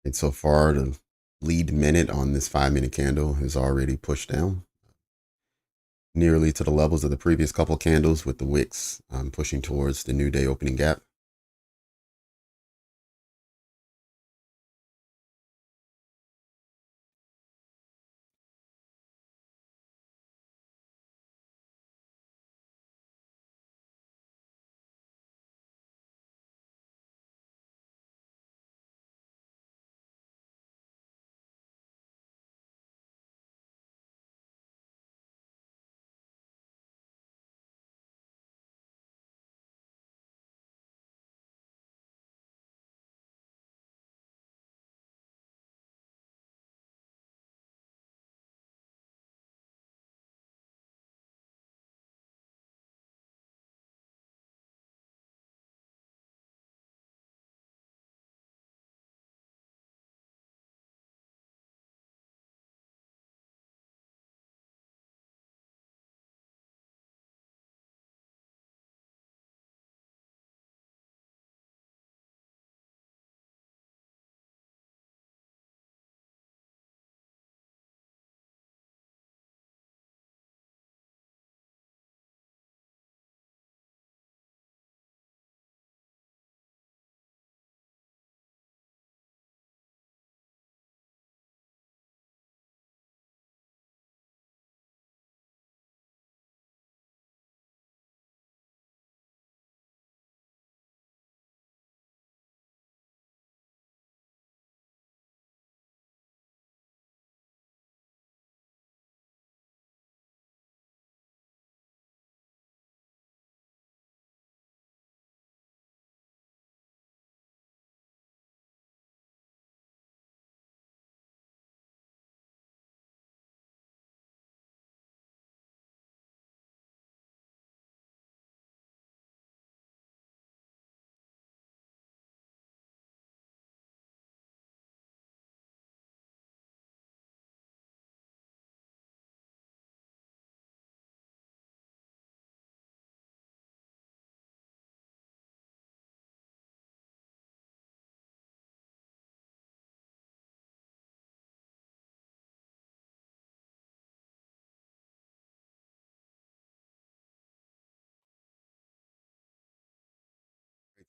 And so far, the lead minute on this 5-minute candle is already pushed down nearly to the levels of the previous couple candles, with the wicks pushing towards the new day opening gap.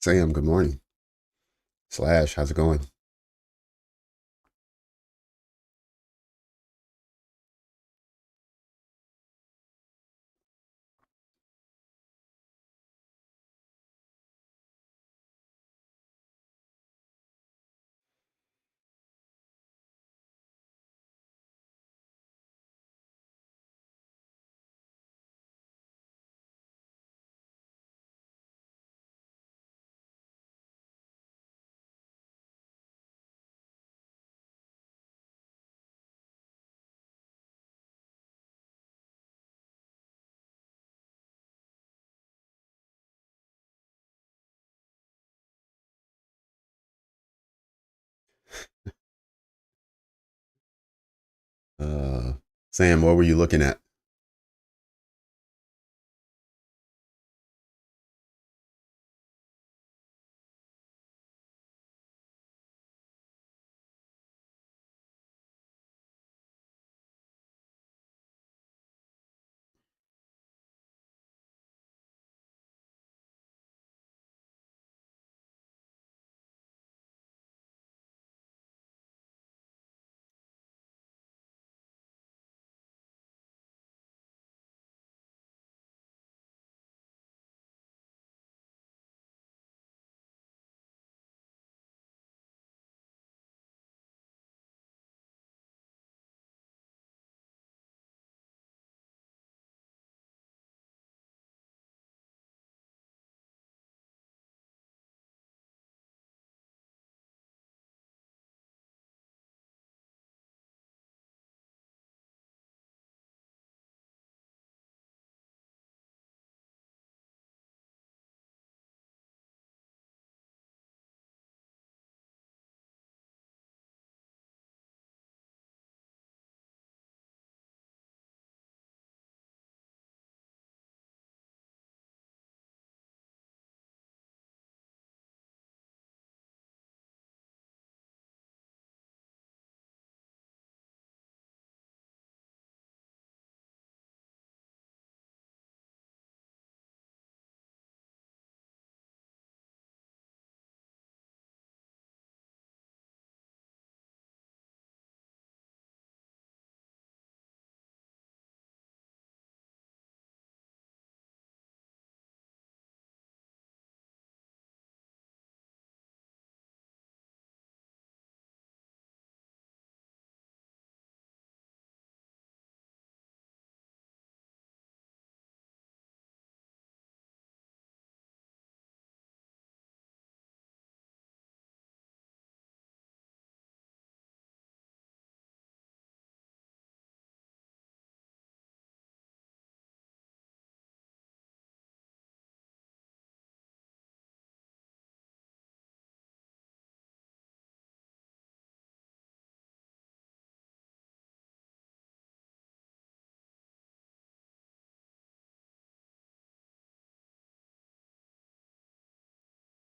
Sam, good morning. Slash, how's it going? Sam, what were you looking at?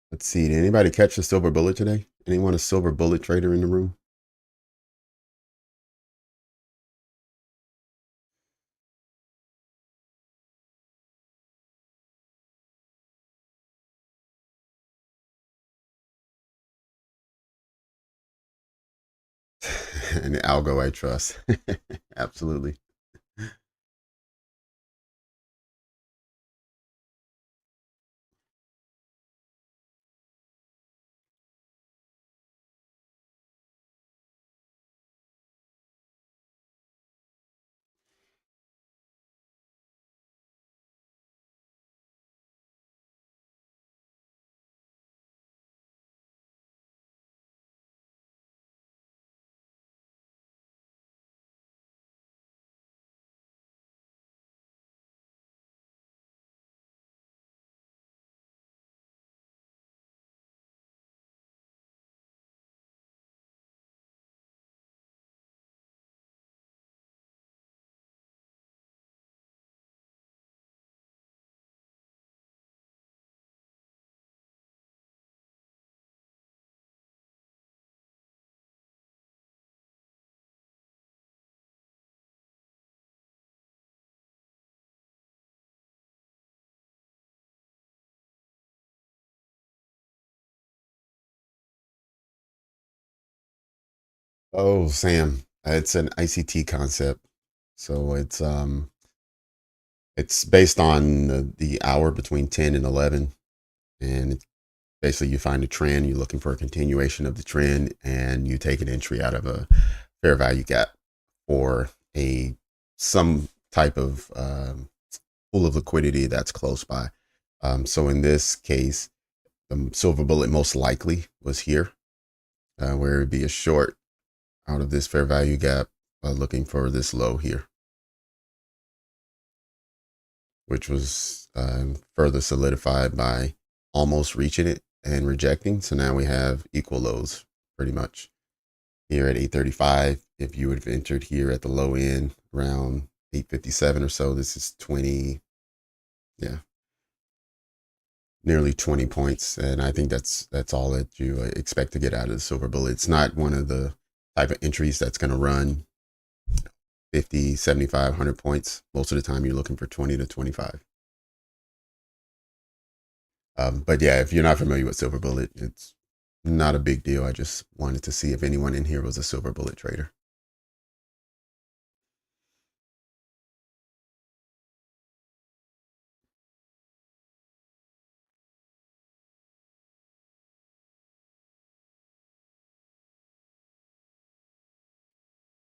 Let's see. Did anybody catch the silver bullet today? Anyone a silver bullet trader in the room? And the algo I trust. Absolutely. Oh, Sam, it's an ICT concept. So it's based on the hour between 10 and 11, and it's basically you find a trend, you're looking for a continuation of the trend, and you take an entry out of a fair value gap or a some type of pool of liquidity that's close by. So in this case, the silver bullet most likely was here, where it'd be a short out of this fair value gap, looking for this low here, which was further solidified by almost reaching it and rejecting. So now we have equal lows pretty much here at 835 if you would have entered here at the low end around 857 or so, this is 20, yeah, nearly 20 points. And I think that's all that you expect to get out of the silver bullet. It's not one of the type of entries that's going to run 50, 75, 100 points. Most of the time you're looking for 20 to 25. But yeah, if you're not familiar with silver bullet, it's not a big deal. I just wanted to see if anyone in here was a silver bullet trader.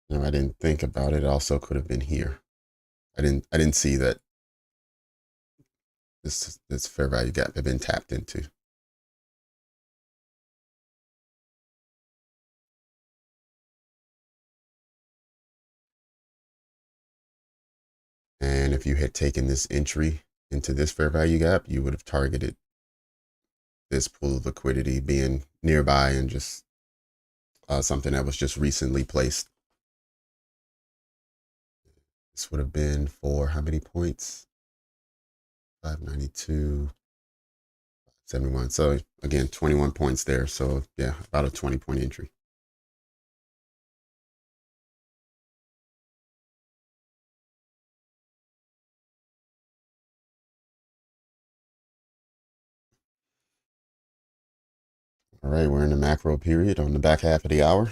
No, I didn't think about it. It also could have been here. I didn't see that this fair value gap had been tapped into. And if you had taken this entry into this fair value gap, you would have targeted this pool of liquidity being nearby and just something that was just recently placed. This would have been for how many points? 592, 71. So again, 21 points there. So yeah, about a 20-point entry. All right, we're in the macro period on the back half of the hour.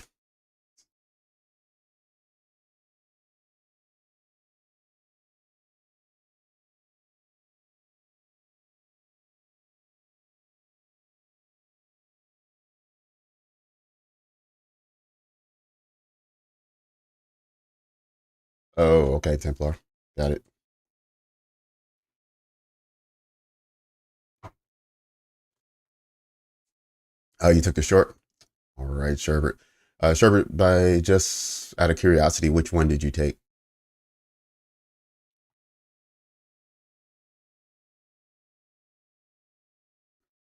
Oh, okay, Templar. Got it. Oh, you took the short? All right, Sherbert. Sherbert, by just out of curiosity, which one did you take?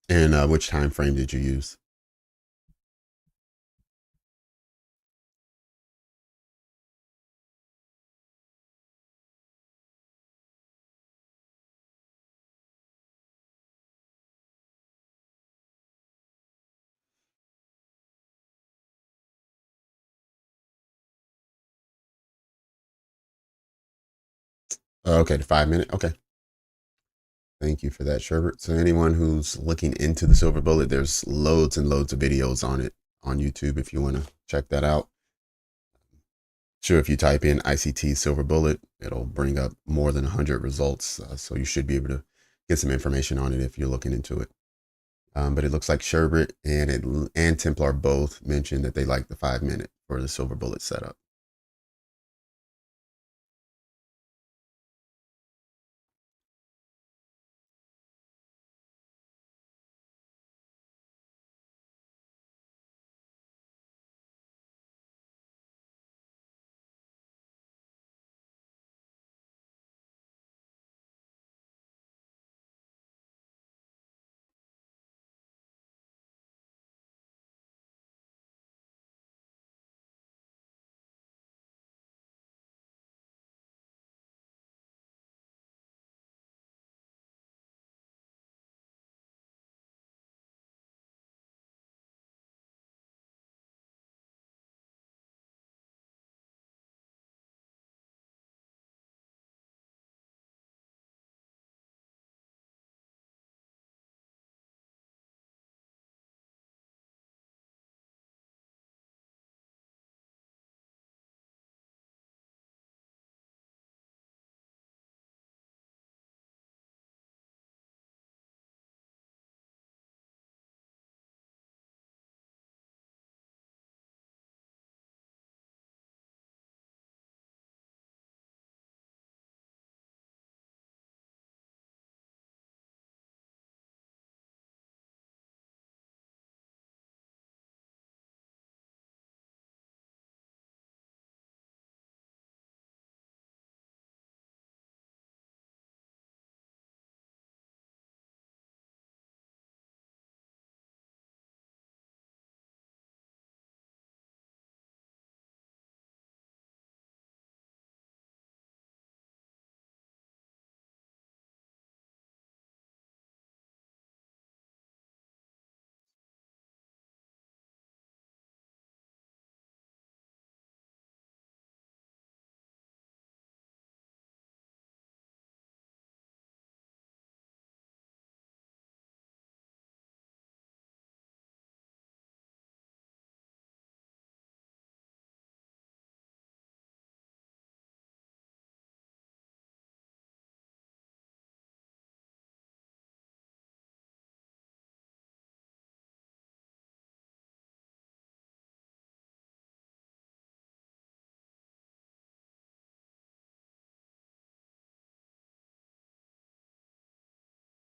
And which time frame did you use? Okay, the 5 minute. Okay. Thank you for that, Sherbert. So anyone who's looking into the silver bullet, there's loads and loads of videos on it on YouTube if you want to check that out. Sure, if you type in ICT silver bullet, it'll bring up more than 100 results. So you should be able to get some information on it if you're looking into it. But it looks like Sherbert and Templar both mentioned that they like the 5 minute for the silver bullet setup.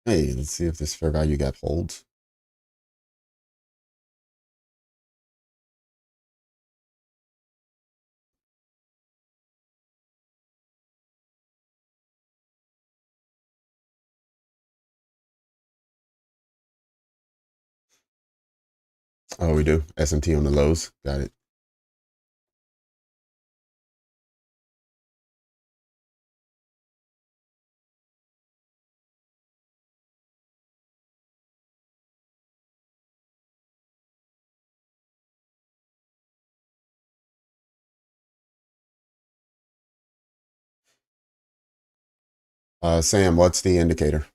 Hey, let's see if this fair value gap holds. Oh, we do. S&T on the lows. Got it. Sam, what's the indicator?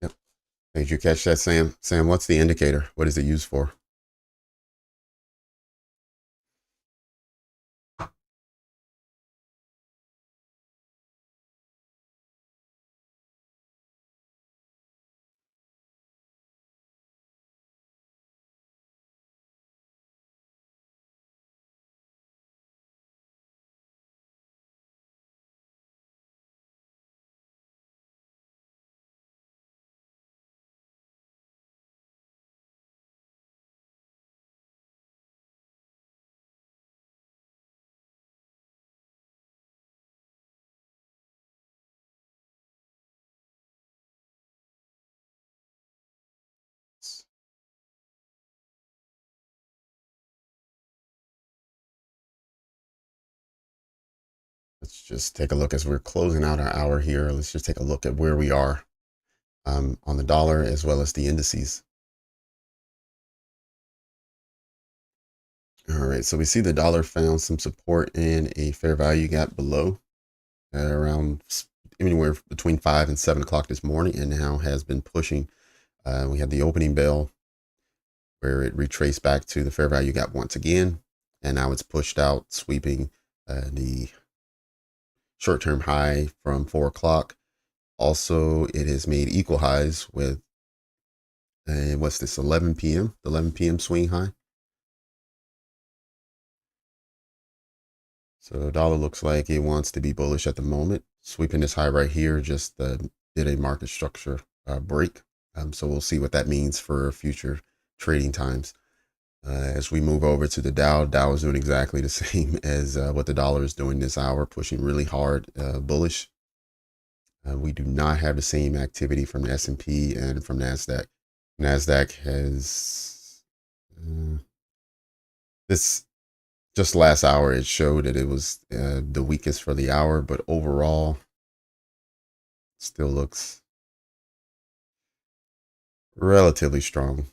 Yep. Did you catch that, Sam? Sam, what's the indicator? What is it used for? Let's just take a look as we're closing out our hour here. Let's just take a look at where we are on the dollar as well as the indices. All right, so we see the dollar found some support in a fair value gap below at around anywhere between 5 and 7 o'clock this morning, and now has been pushing. We had the opening bell where it retraced back to the fair value gap once again, and now it's pushed out, sweeping the short-term high from 4 o'clock. Also, it has made equal highs with what's this, 11 p.m., the 11 p.m. swing high. So dollar looks like it wants to be bullish at the moment. Sweeping this high right here just did a market structure break. So we'll see what that means for future trading times. As we move over to the Dow is doing exactly the same as what the dollar is doing this hour, pushing really hard bullish. We do not have the same activity from the S&P and from Nasdaq. Nasdaq has this just last hour. It showed that it was the weakest for the hour, but overall, still looks relatively strong.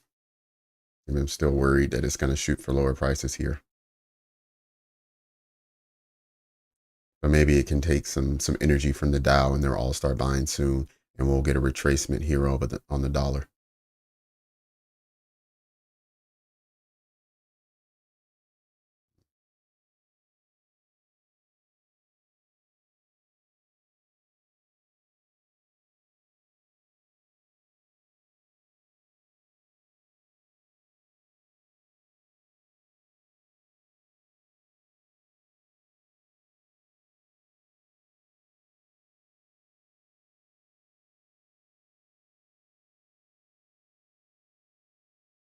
I'm still worried that it's going to shoot for lower prices here. So maybe it can take some energy from the Dow, and they'll all start buying soon, and we'll get a retracement here over on the dollar.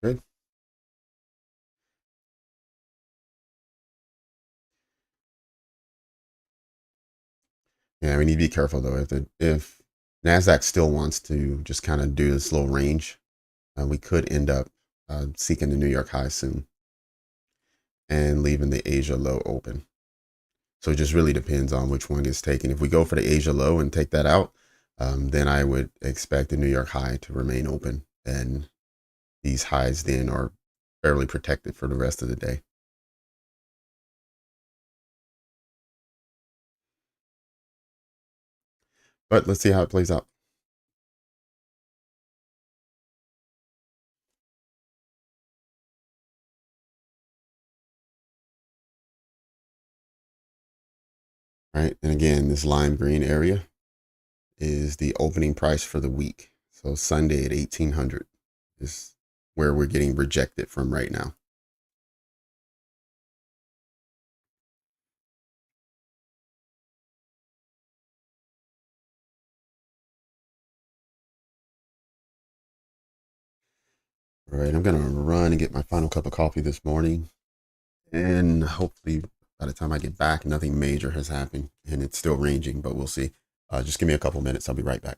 Good. Yeah, we need to be careful though. If Nasdaq still wants to just kind of do this little range, we could end up seeking the New York high soon and leaving the Asia low open. So it just really depends on which one gets taken. If we go for the Asia low and take that out, then I would expect the New York high to remain open, and these highs then are fairly protected for the rest of the day. But let's see how it plays out. Right. And again, this lime green area is the opening price for the week. So Sunday at 1800 is where we're getting rejected from right now. All right. I'm going to run and get my final cup of coffee this morning. And hopefully by the time I get back, nothing major has happened and it's still ranging, but we'll see. Just give me a couple minutes. I'll be right back.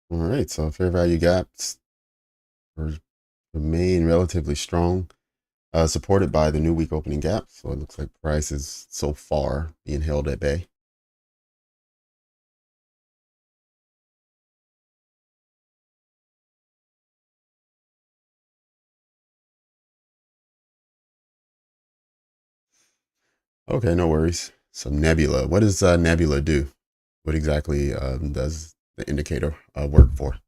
All right. So fair value gaps remain relatively strong, supported by the new week opening gap. So it looks like price is so far being held at bay. Okay, no worries. So Nebula, what does Nebula do? What exactly does the indicator work for?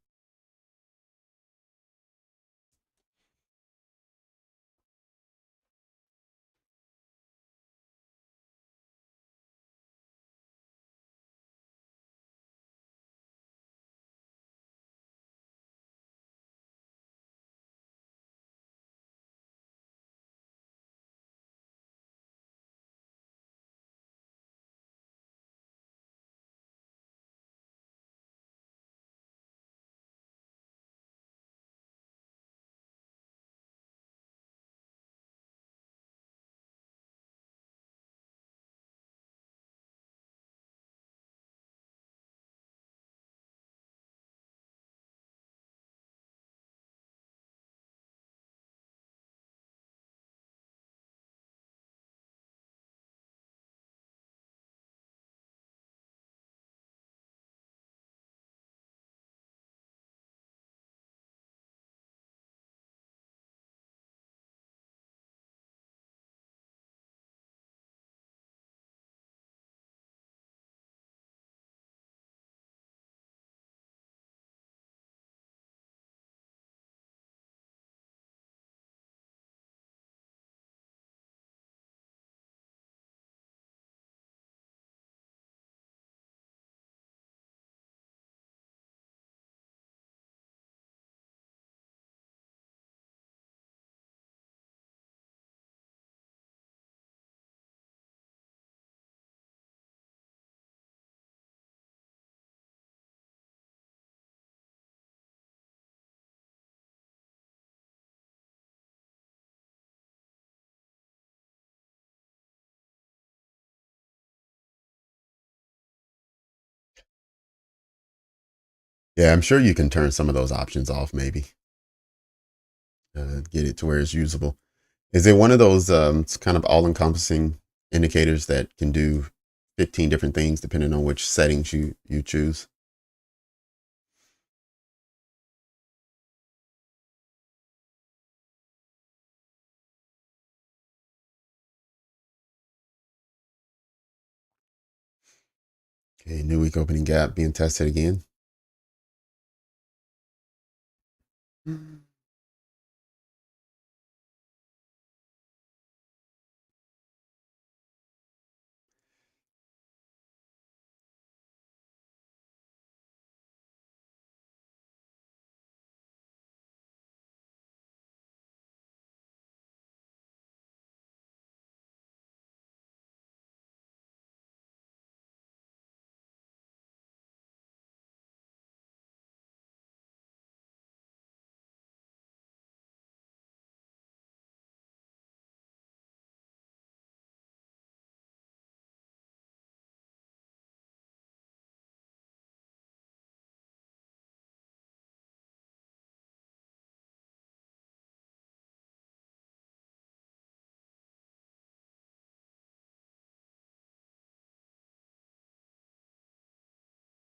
Yeah, I'm sure you can turn some of those options off, maybe get it to where it's usable. Is it one of those it's kind of all-encompassing indicators that can do 15 different things depending on which settings you choose? Okay, new week opening gap being tested again.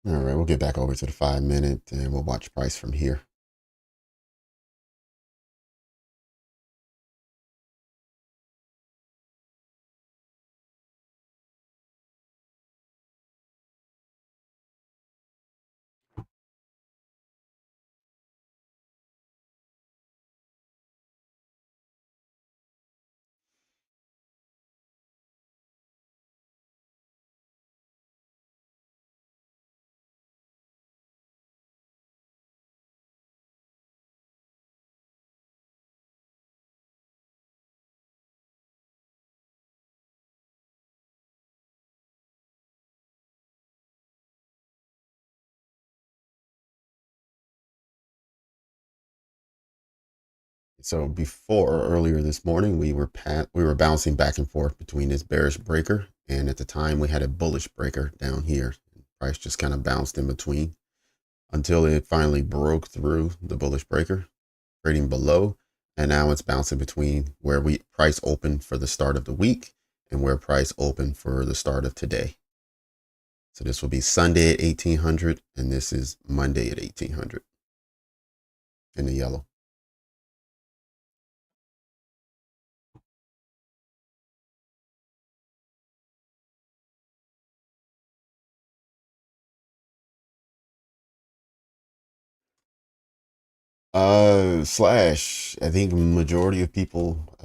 All right, we'll get back over to the 5 minute and we'll watch price from here. So before earlier this morning, we were bouncing back and forth between this bearish breaker, and at the time we had a bullish breaker down here. Price just kind of bounced in between until it finally broke through the bullish breaker, trading below, and now it's bouncing between where we price opened for the start of the week and where price opened for the start of today. So this will be Sunday at 1800, and this is Monday at 1800 in the yellow. Slash, I think majority of people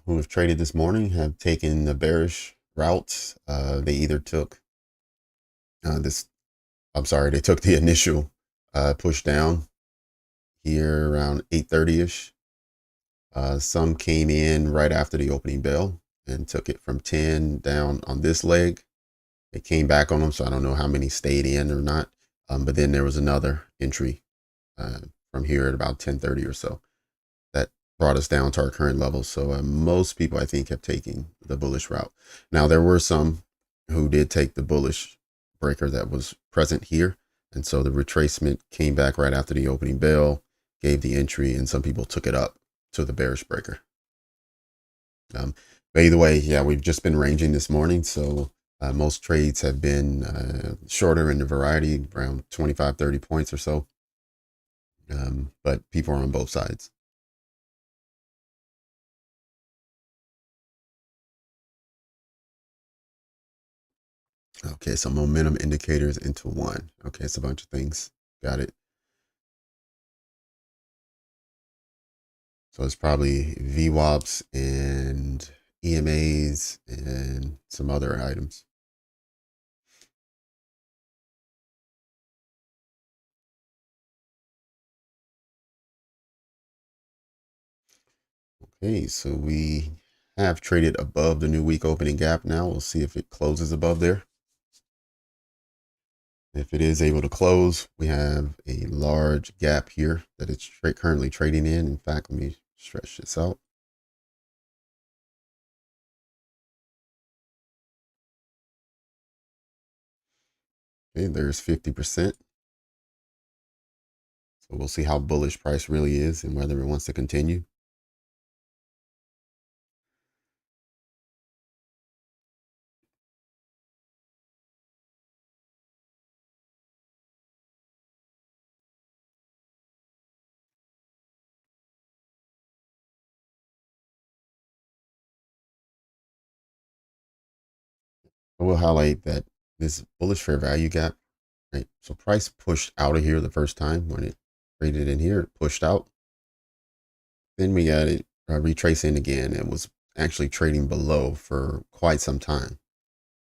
who have traded this morning have taken the bearish route. They either took this, I'm sorry, they took the initial push down here around 8:30ish. Some came in right after the opening bell and took it from 10 down on this leg. It came back on them, so I don't know how many stayed in or not. But then there was another entry uh, from here at about 10:30 or so that brought us down to our current levels. So most people, I think, have taken the bullish route. Now, there were some who did take the bullish breaker that was present here. And so the retracement came back right after the opening bell, gave the entry, and some people took it up to the bearish breaker. But either way, yeah, we've just been ranging this morning. So most trades have been shorter in the variety, around 25, 30 points or so. But people are on both sides. Okay, so momentum indicators into one. Okay, it's a bunch of things. Got it. So it's probably VWAPs and EMAs and some other items. Okay, so we have traded above the new week opening gap now. We'll see if it closes above there. If it is able to close, we have a large gap here that it's currently trading in. In fact, let me stretch this out. Okay, there's 50%. So we'll see how bullish price really is and whether it wants to continue. I will highlight that this bullish fair value gap, right? So price pushed out of here the first time when it traded in here, it pushed out. Then we got it retracing again. It was actually trading below for quite some time.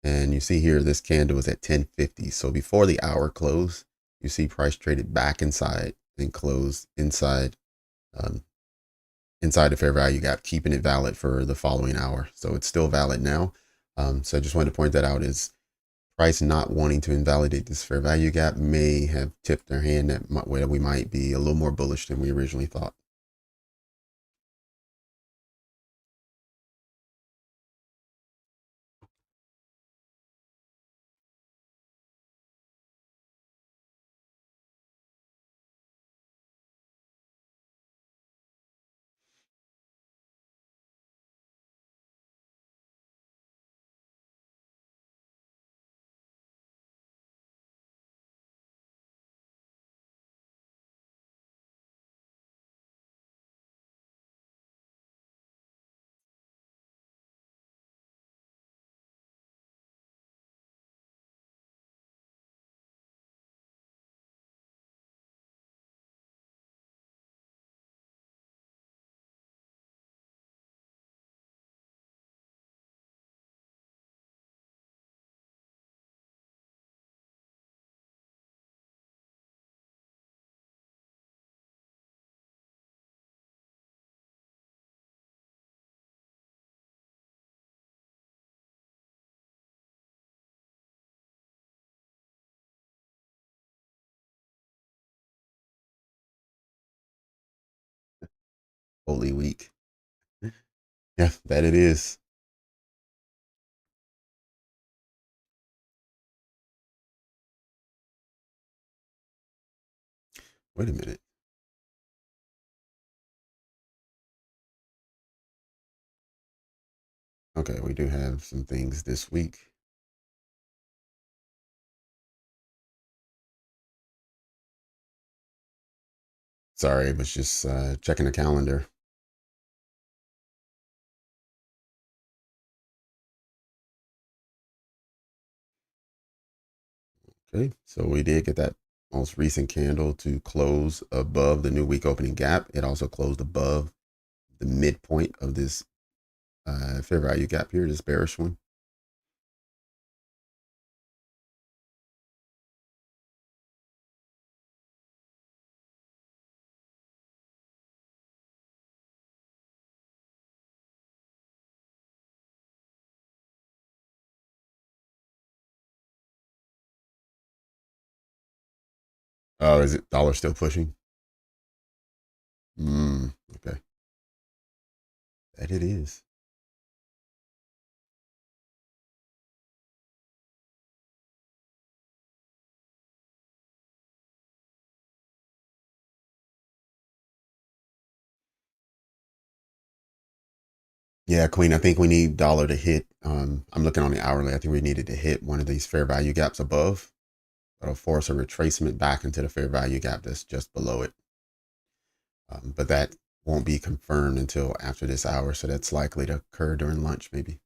And you see here, this candle was at 1050. So before the hour close, you see price traded back inside and closed inside, um, inside the fair value gap, keeping it valid for the following hour. So it's still valid now. So I just wanted to point that out is price not wanting to invalidate this fair value gap may have tipped their hand that where we might be a little more bullish than we originally thought. Holy week. Yeah, that it is. Wait a minute. Okay, we do have some things this week. Sorry, I was just checking the calendar. Okay, so we did get that most recent candle to close above the new week opening gap. It also closed above the midpoint of this fair value gap here, this bearish one. Oh, is it dollar still pushing? Okay, that it is. Yeah, Queen, I think we need dollar to hit. I'm looking on the hourly. I think we needed to hit one of these fair value gaps above. That'll force a retracement back into the fair value gap that's just below it. But that won't be confirmed until after this hour. So that's likely to occur during lunch, maybe.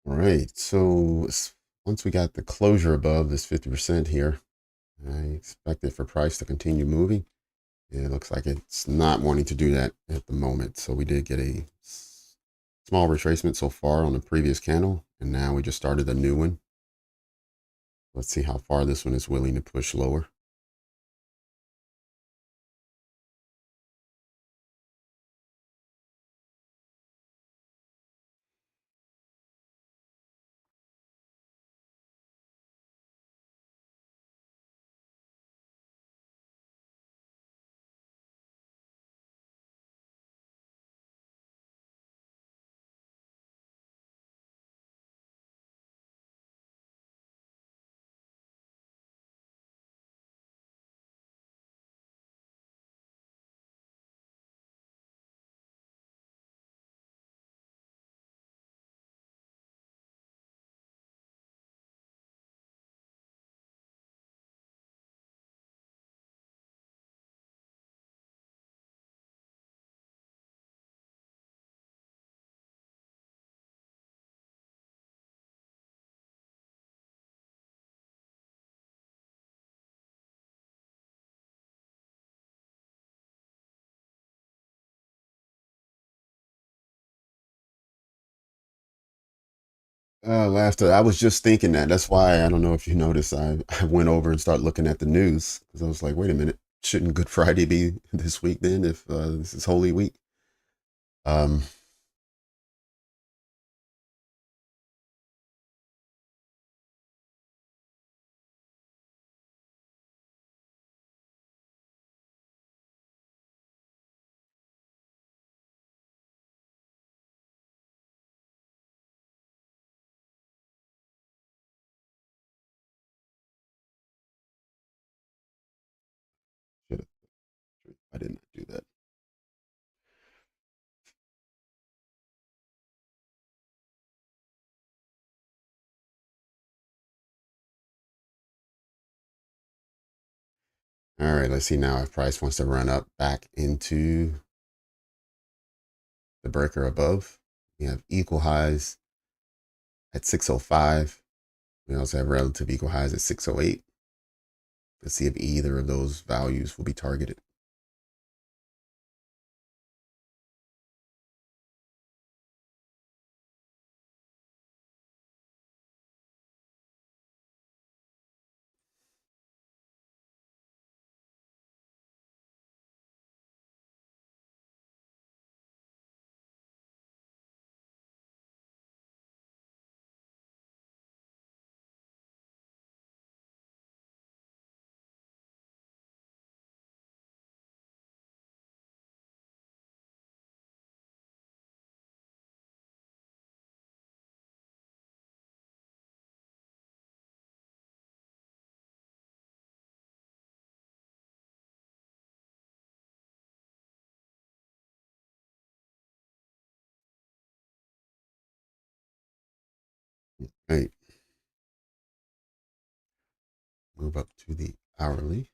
All right. So once we got the closure above this 50% here, I expected for price to continue moving. It looks like it's not wanting to do that at the moment. So we did get a small retracement so far on the previous candle, and now we just started a new one. Let's see how far this one is willing to push lower. Laughter. I was just thinking that. That's why I don't know if you noticed. I went over and started looking at the news because I was like, wait a minute, shouldn't Good Friday be this week then? If this is Holy Week, um, shit, I did not do that. All right, let's see now if price wants to run up back into the breaker above. We have equal highs at 605. We also have relative equal highs at 608. Let's see if either of those values will be targeted. Right, move up to the hourly.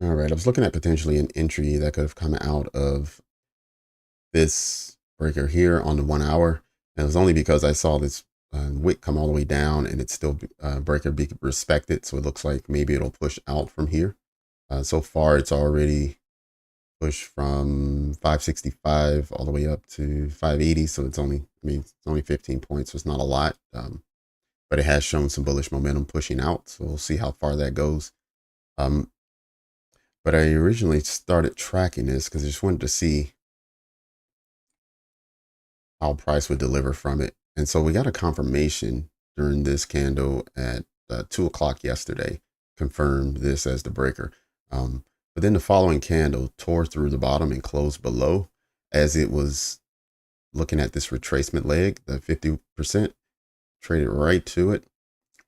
All right, I was looking at potentially an entry that could have come out of this breaker here on the 1 hour. And it was only because I saw this wick come all the way down and it's still breaker be respected. So it looks like maybe it'll push out from here. So far, it's already pushed from 565 all the way up to 580. So it's only, I mean, it's only 15 points. So it's not a lot, but it has shown some bullish momentum pushing out. So we'll see how far that goes. Um, but I originally started tracking this because I just wanted to see how price would deliver from it. And so we got a confirmation during this candle at 2 o'clock yesterday, confirmed this as the breaker. But then the following candle tore through the bottom and closed below as it was looking at this retracement leg, the 50%, traded right to it,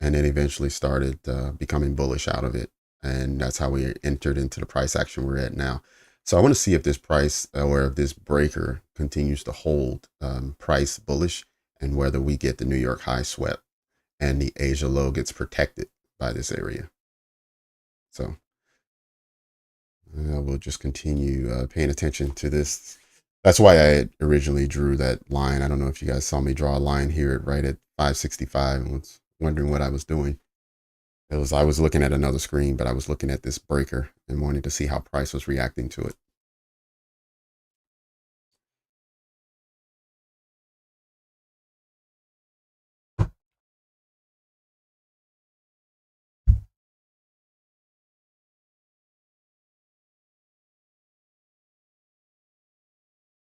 and then eventually started becoming bullish out of it. And that's how we entered into the price action we're at now. So I want to see if this price or if this breaker continues to hold price bullish and whether we get the New York high swept and the Asia low gets protected by this area. So we'll just continue paying attention to this. That's why I originally drew that line. I don't know if you guys saw me draw a line here right at 565 and was wondering what I was doing. I was looking at another screen, but I was looking at this breaker and wanting to see how price was reacting to it.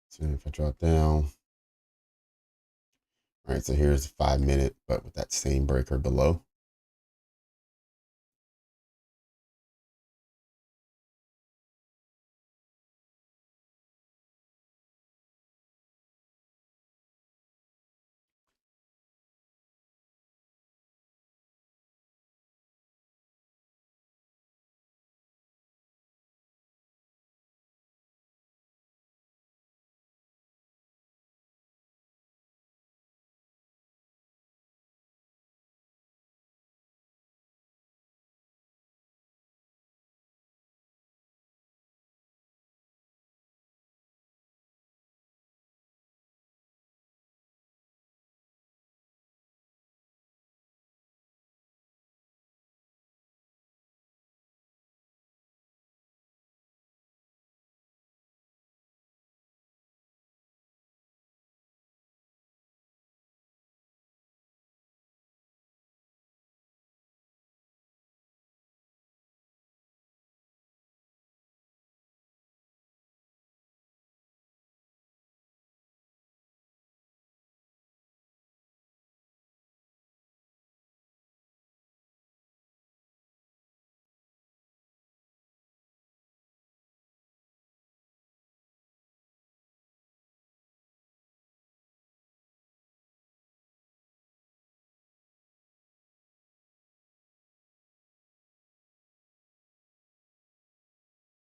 So if I drop down, all right, so here's 5 minute, but with that same breaker below.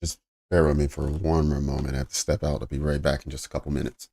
Just bear with me for one more moment. I have to step out. I'll be right back in just a couple minutes.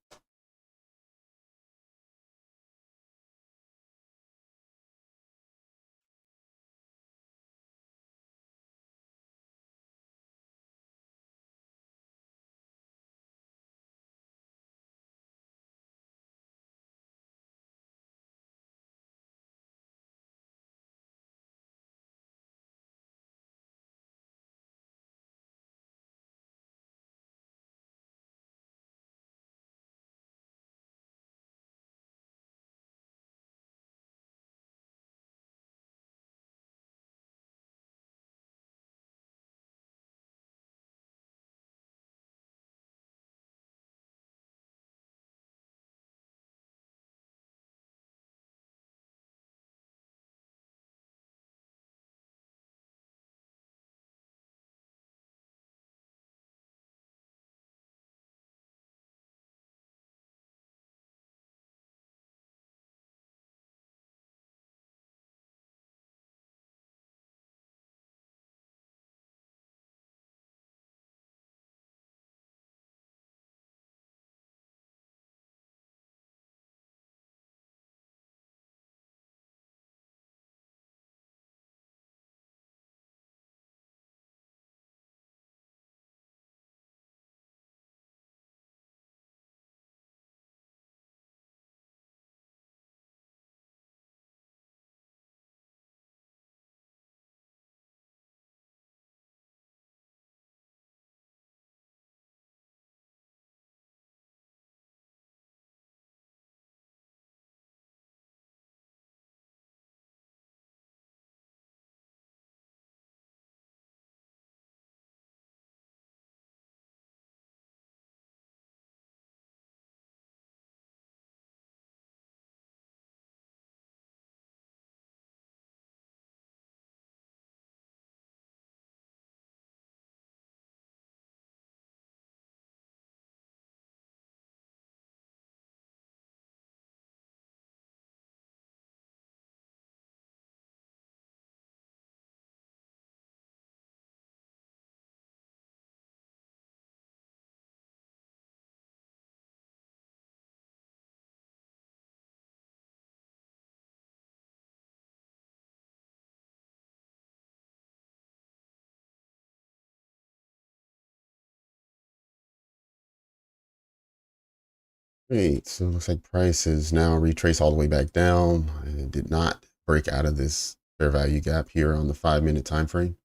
Great. So it looks like price is now retrace all the way back down and did not break out of this fair value gap here on the 5-minute time frame.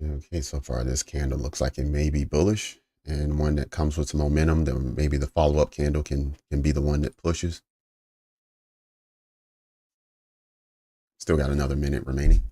Okay, so far this candle looks like it may be bullish, and one that comes with some momentum, then maybe the follow-up candle can be the one that pushes. Still got another minute remaining.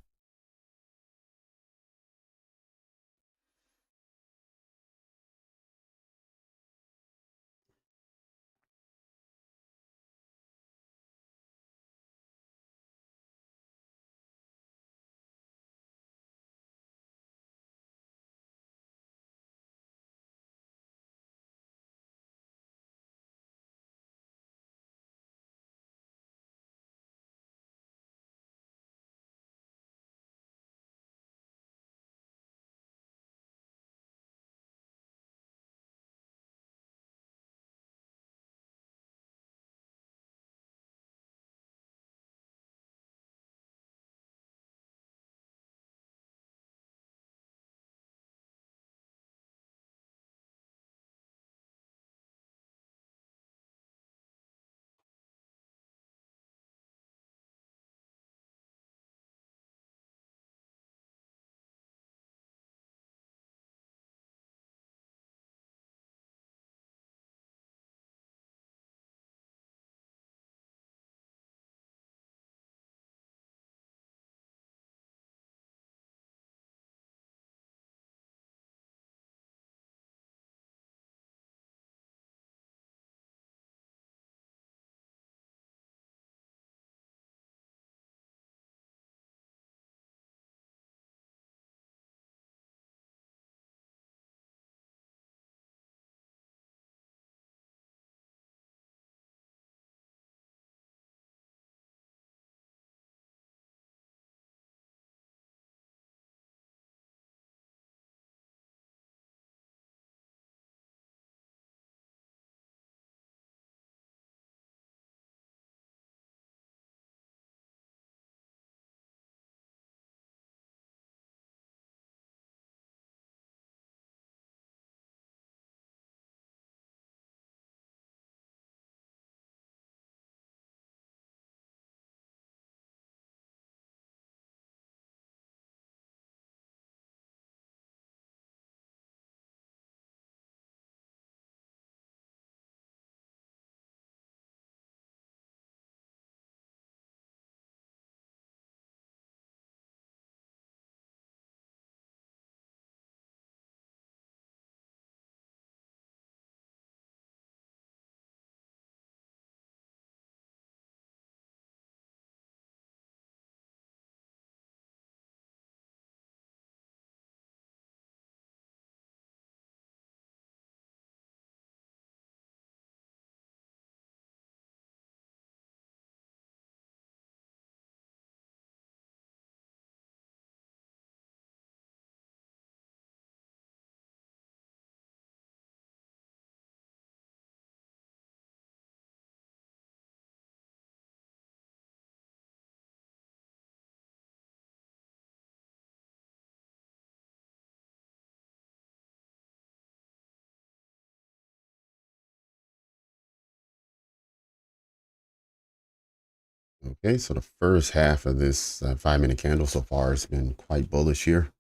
Okay, so the first half of this 5-minute candle so far has been quite bullish here.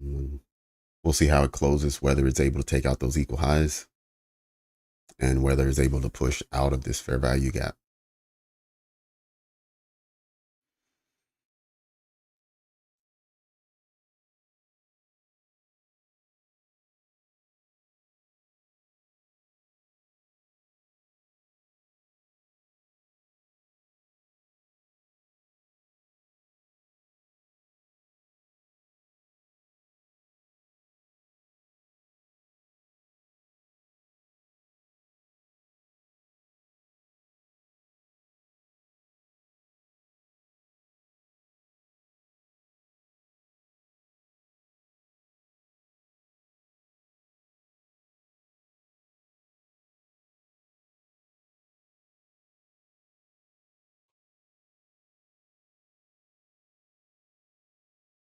Mm, We'll see how it closes, whether it's able to take out those equal highs and whether it's able to push out of this fair value gap.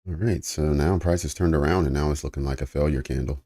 All right, so now price has turned around and now it's looking like a failure candle.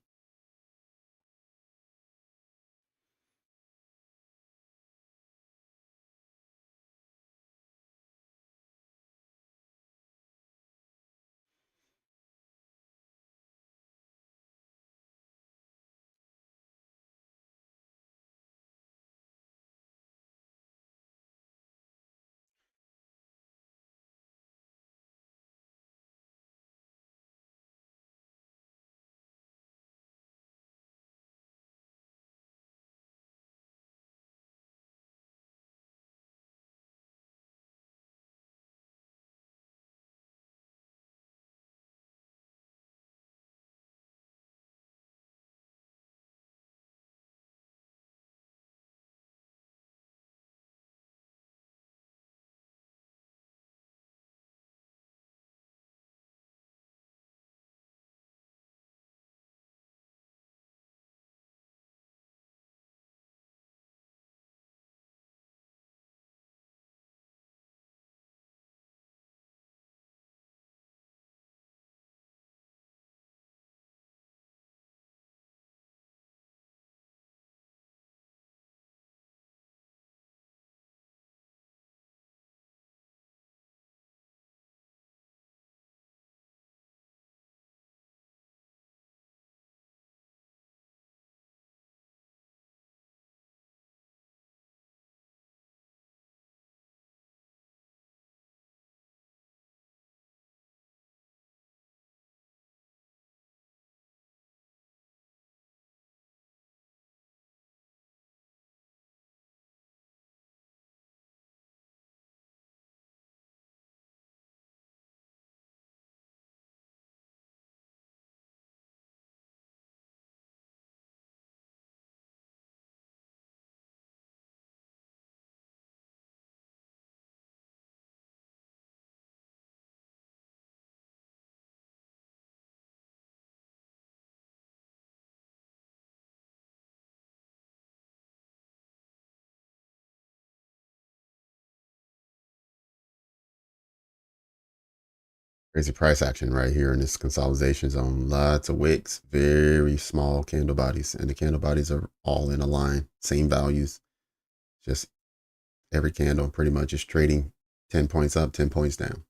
Crazy price action right here in this consolidation zone. Lots of wicks, very small candle bodies, and the candle bodies are all in a line, same values. Just every candle pretty much is trading 10 points up, 10 points down.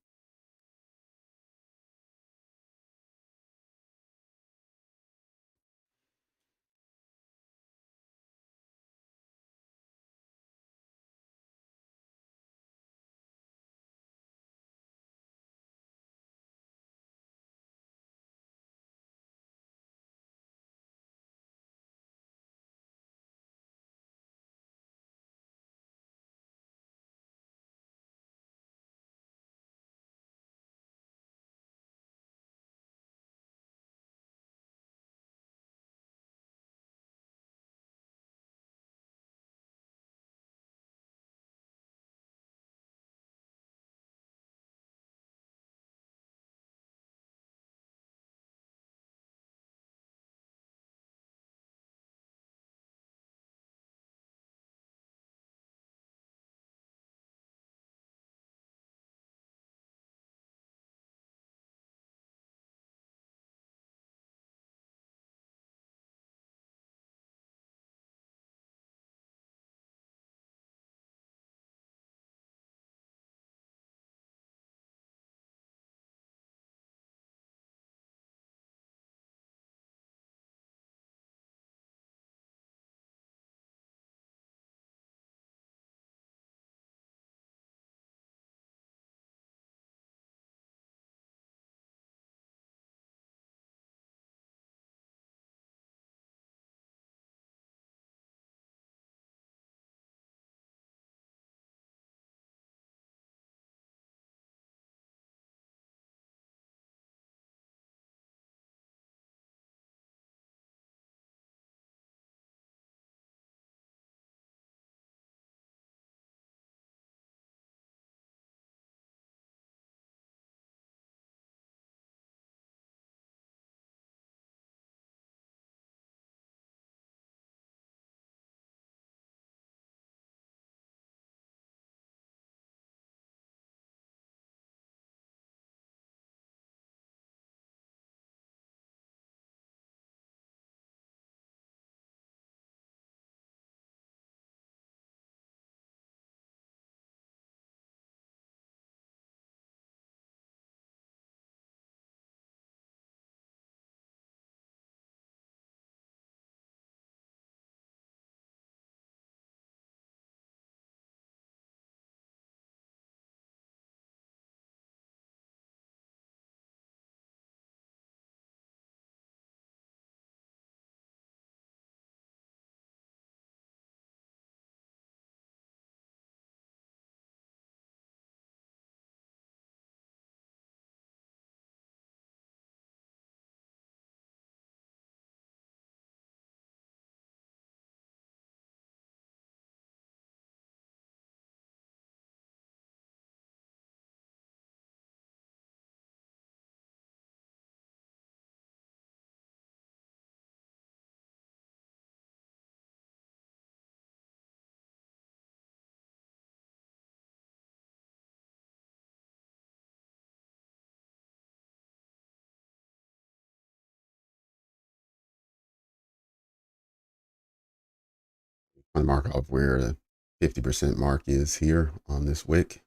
I mark off where the 50% mark is here on this wick.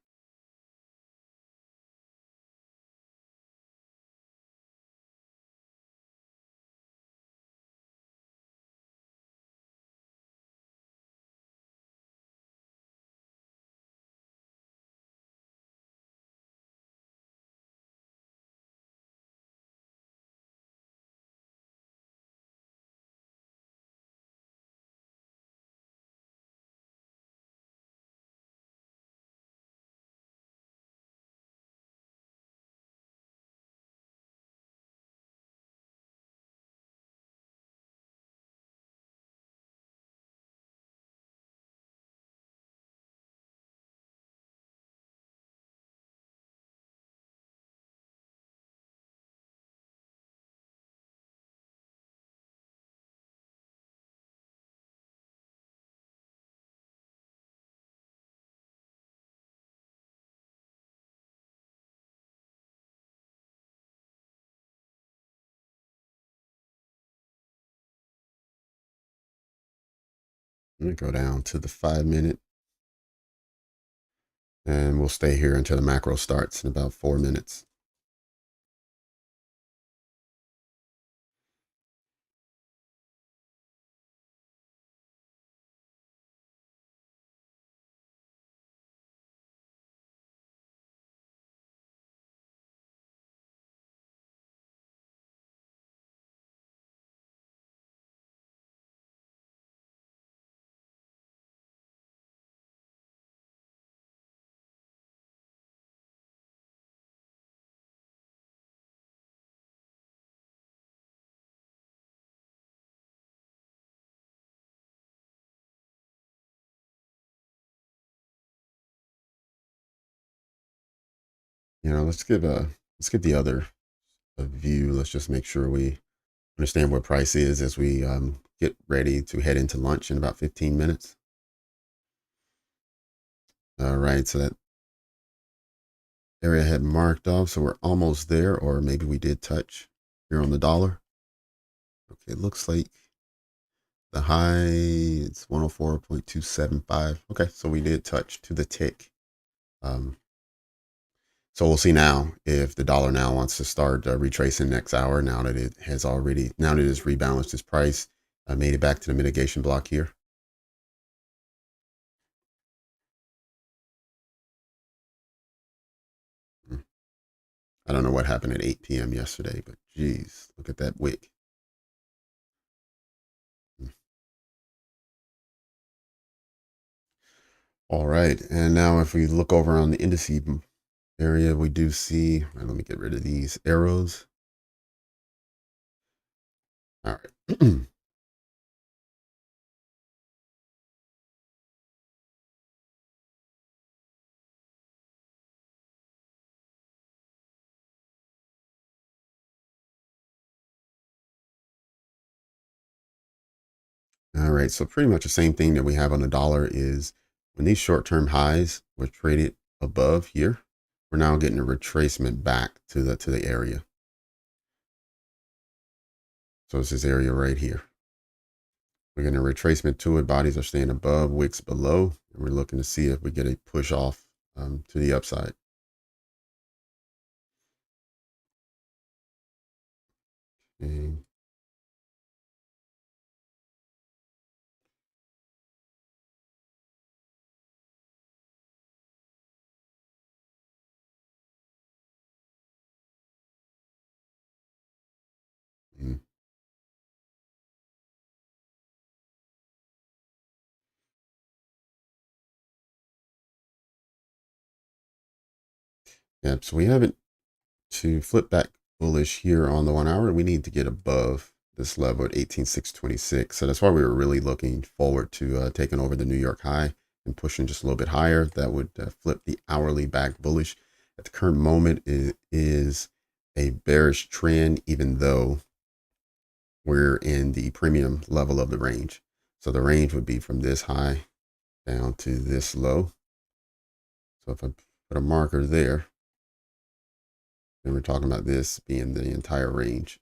I'm going to go down to the 5-minute, and we'll stay here until the macro starts in about 4 minutes. Let's give the other a view. Let's just make sure we understand what price is as we get ready to head into lunch in about 15 minutes. All right, so that area had marked off, so we're almost there, or maybe we did touch here on the dollar. Okay, it looks like the high, it's 104.275. Okay, so we did touch to the tick. So we'll see now if the dollar now wants to start retracing next hour, now that it has rebalanced its price, made it back to the mitigation block here. I don't know what happened at 8 p.m. yesterday, but geez, look at that wick. All right, and now if we look over on the indices area, we do see, let me get rid of these arrows. All right. All right, so pretty much the same thing that we have on the dollar is when these short-term highs were traded above here, we're now getting a retracement back to the area. So it's this area right here. We're getting a retracement to it. Bodies are staying above, wicks below, and we're looking to see if we get a push off to the upside. Okay. Mm. Yep. So we haven't to flip back bullish here on the 1 hour. We need to get above this level at 18,626. So that's why we were really looking forward to taking over the New York high and pushing just a little bit higher. That would flip the hourly back bullish. At the current moment, it is a bearish trend, even though we're in the premium level of the range. So the range would be from this high down to this low. So if I put a marker there, then we're talking about this being the entire range.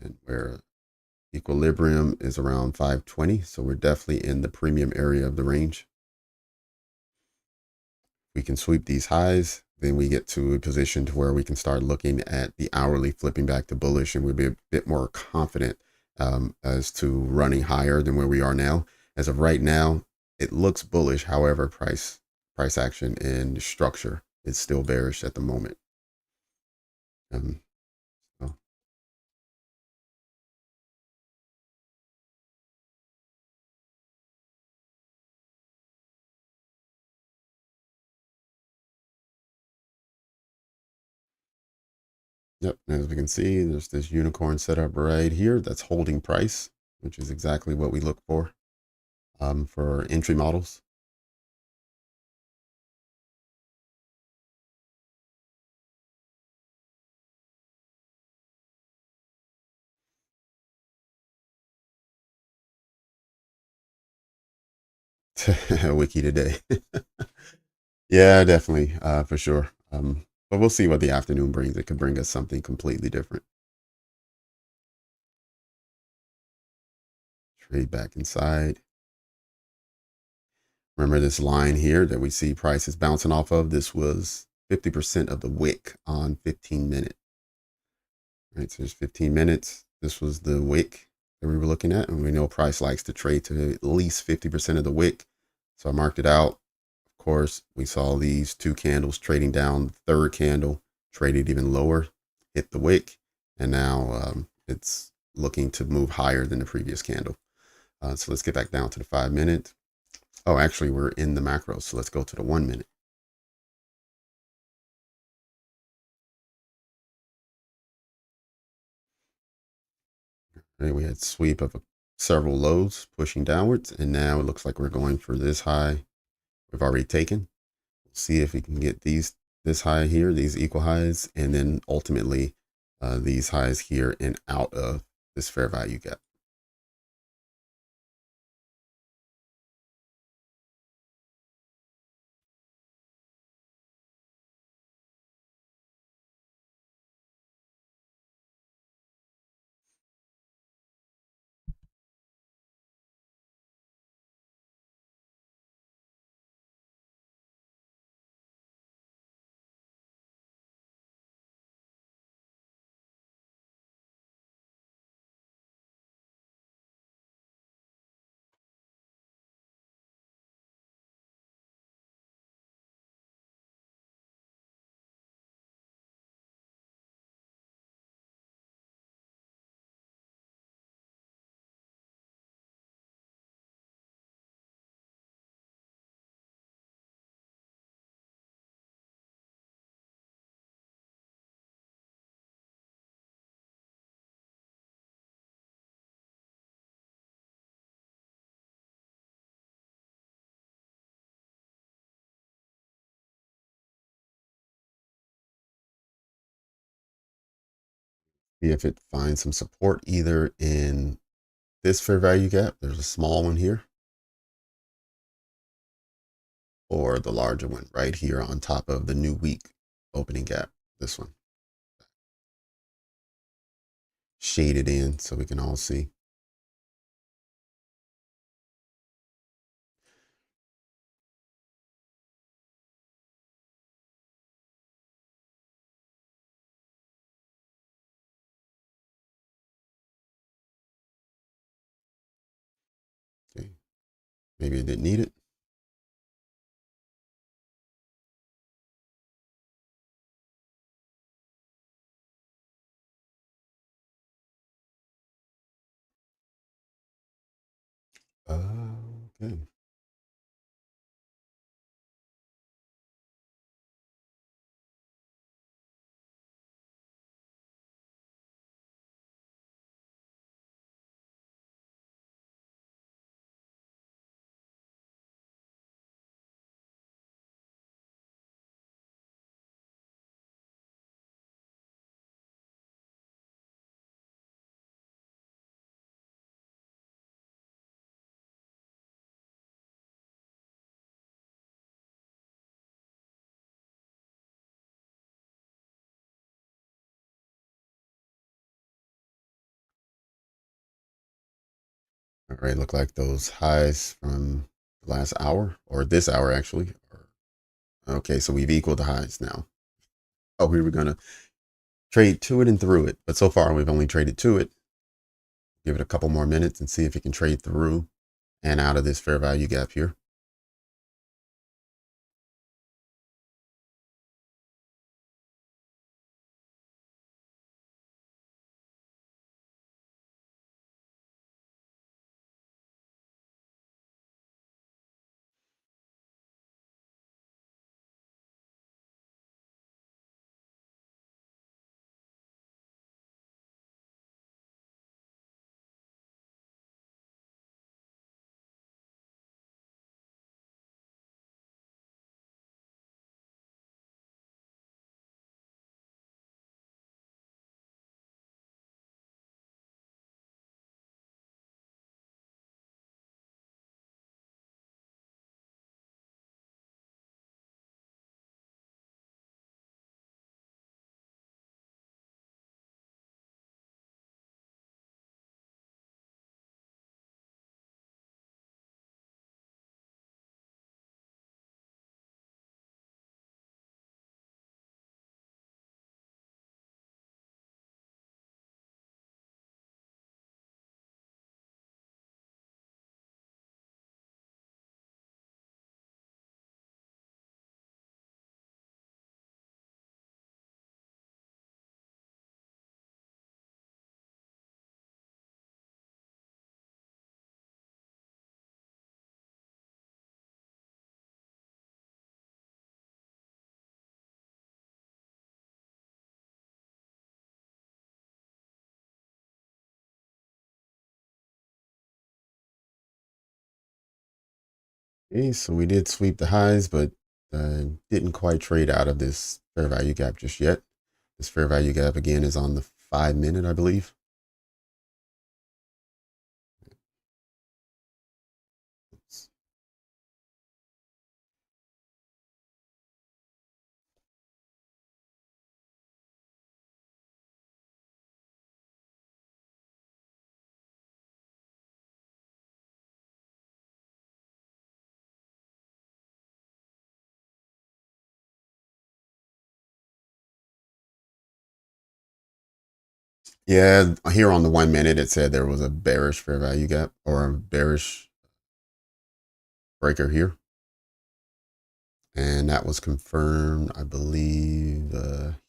And where Equilibrium is around 520. So we're definitely in the premium area of the range. We can sweep these highs. Then we get to a position to where we can start looking at the hourly flipping back to bullish, and we'll be a bit more confident as to running higher than where we are now. As of right now, it looks bullish. However, price action and structure is still bearish at the moment. So, yep, as we can see, there's this unicorn setup right here that's holding price, which is exactly what we look for entry models. Wiki today. Yeah, definitely, for sure. But we'll see what the afternoon brings. It could bring us something completely different. Trade back inside. Remember this line here that we see prices bouncing off of? This was 50% of the wick on 15 minute. Right, so there's 15 minutes. This was the wick that we were looking at, and we know price likes to trade to at least 50% of the wick. So I marked it out. Of course, we saw these two candles trading down. The third candle traded even lower, hit the wick, and now it's looking to move higher than the previous candle. So let's get back down to the 5 minute. Oh, actually, we're in the macro, so let's go to the 1 minute. Right, we had sweep of several lows pushing downwards, and now it looks like we're going for this high we've already taken. We'll see if we can get this high here, these equal highs, and then ultimately these highs here and out of this fair value gap. See if it finds some support either in this fair value gap. There's a small one here, or the larger one right here on top of the new week opening gap. This one shaded in so we can all see. Okay, maybe it didn't need it. Okay. All right, look like those highs from the last hour or this hour actually. Okay, so we've equaled the highs now. Oh, we were gonna trade to it and through it, but so far we've only traded to it. Give it a couple more minutes and see if it can trade through and out of this fair value gap here. Okay, so we did sweep the highs, but didn't quite trade out of this fair value gap just yet. This fair value gap again is on the 5 minute, I believe. Yeah, here on the 1 minute, it said there was a bearish fair value gap or a bearish breaker here. And that was confirmed, I believe,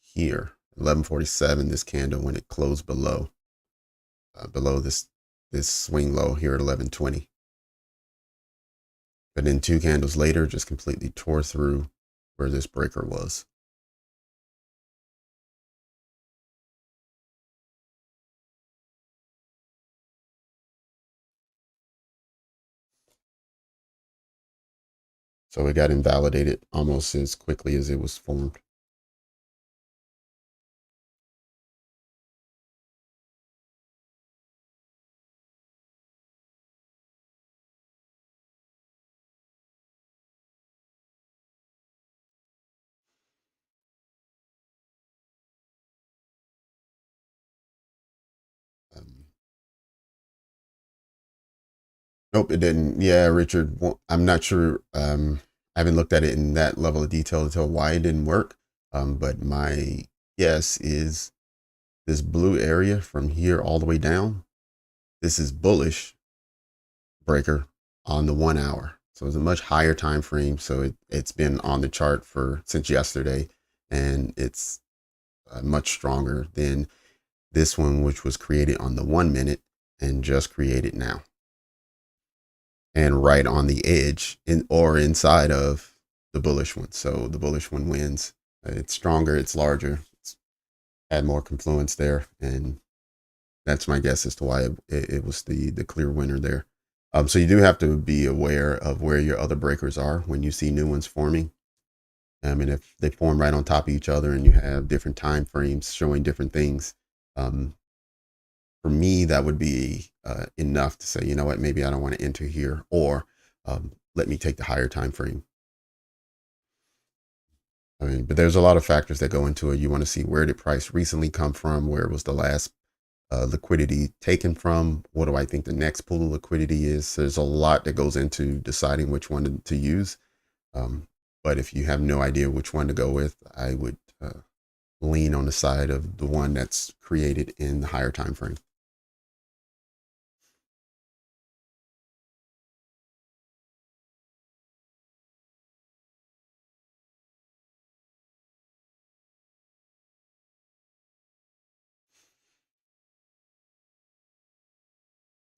here, 11:47, this candle when it closed below this swing low here at 11:20. But then 2 candles later, just completely tore through where this breaker was. So it got invalidated almost as quickly as it was formed. Um, nope, it didn't. Yeah, Richard, I'm not sure. I haven't looked at it in that level of detail to tell why it didn't work. But my guess is this blue area from here all the way down, this is bullish breaker on the 1 hour. So it's a much higher time frame. So it's been on the chart for since yesterday, and it's much stronger than this one, which was created on the 1 minute and just created now. And right on the edge in or inside of the bullish one. So the bullish one wins. It's stronger, it's larger, it's had more confluence there. And that's my guess as to why it was the clear winner there. So you do have to be aware of where your other breakers are when you see new ones forming. I mean, if they form right on top of each other and you have different time frames showing different things, um, for me, that would be enough to say, you know what, maybe I don't want to enter here, or let me take the higher time frame. I mean, but there's a lot of factors that go into it. You want to see where did price recently come from, where was the last liquidity taken from? What do I think the next pool of liquidity is? So there's a lot that goes into deciding which one to use. But if you have no idea which one to go with, I would lean on the side of the one that's created in the higher time frame.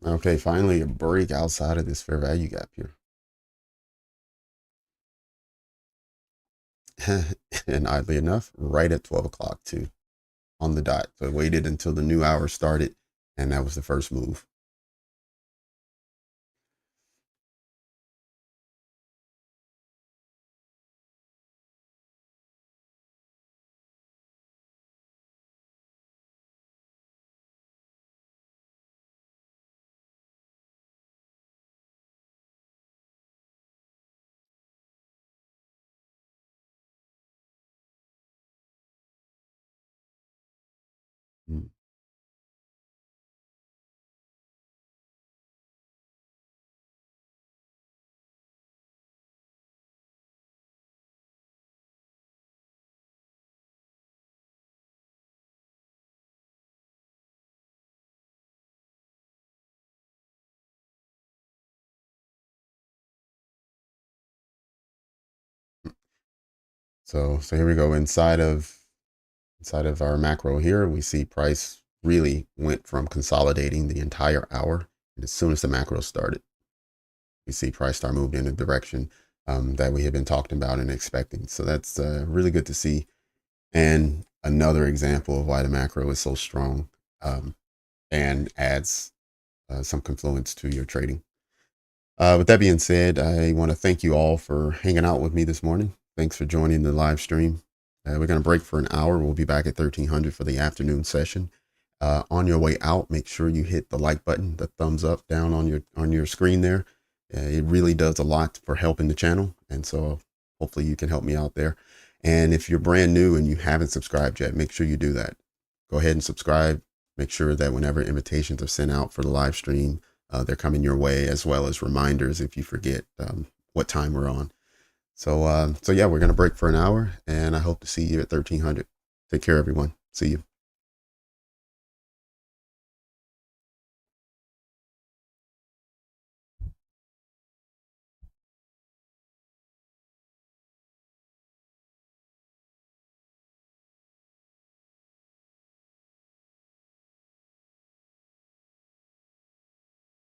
Okay, finally a break outside of this fair value gap here. And oddly enough, right at 12 o'clock too, on the dot. So I waited until the new hour started, and that was the first move. Mm. So here we go. Inside of our macro here, we see price really went from consolidating the entire hour. And as soon as the macro started, we see price start moving in a direction that we have been talking about and expecting. So that's really good to see. And another example of why the macro is so strong and adds some confluence to your trading. With that being said, I want to thank you all for hanging out with me this morning. Thanks for joining the live stream. We're going to break for an hour. We'll be back at 1300 for the afternoon session. On your way out, make sure you hit the like button, the thumbs up down on your screen there. It really does a lot for helping the channel. And so hopefully you can help me out there. And if you're brand new and you haven't subscribed yet, make sure you do that. Go ahead and subscribe. Make sure that whenever invitations are sent out for the live stream, they're coming your way, as well as reminders if you forget what time we're on. So yeah, we're going to break for an hour, and I hope to see you at 1300. Take care, everyone. See you.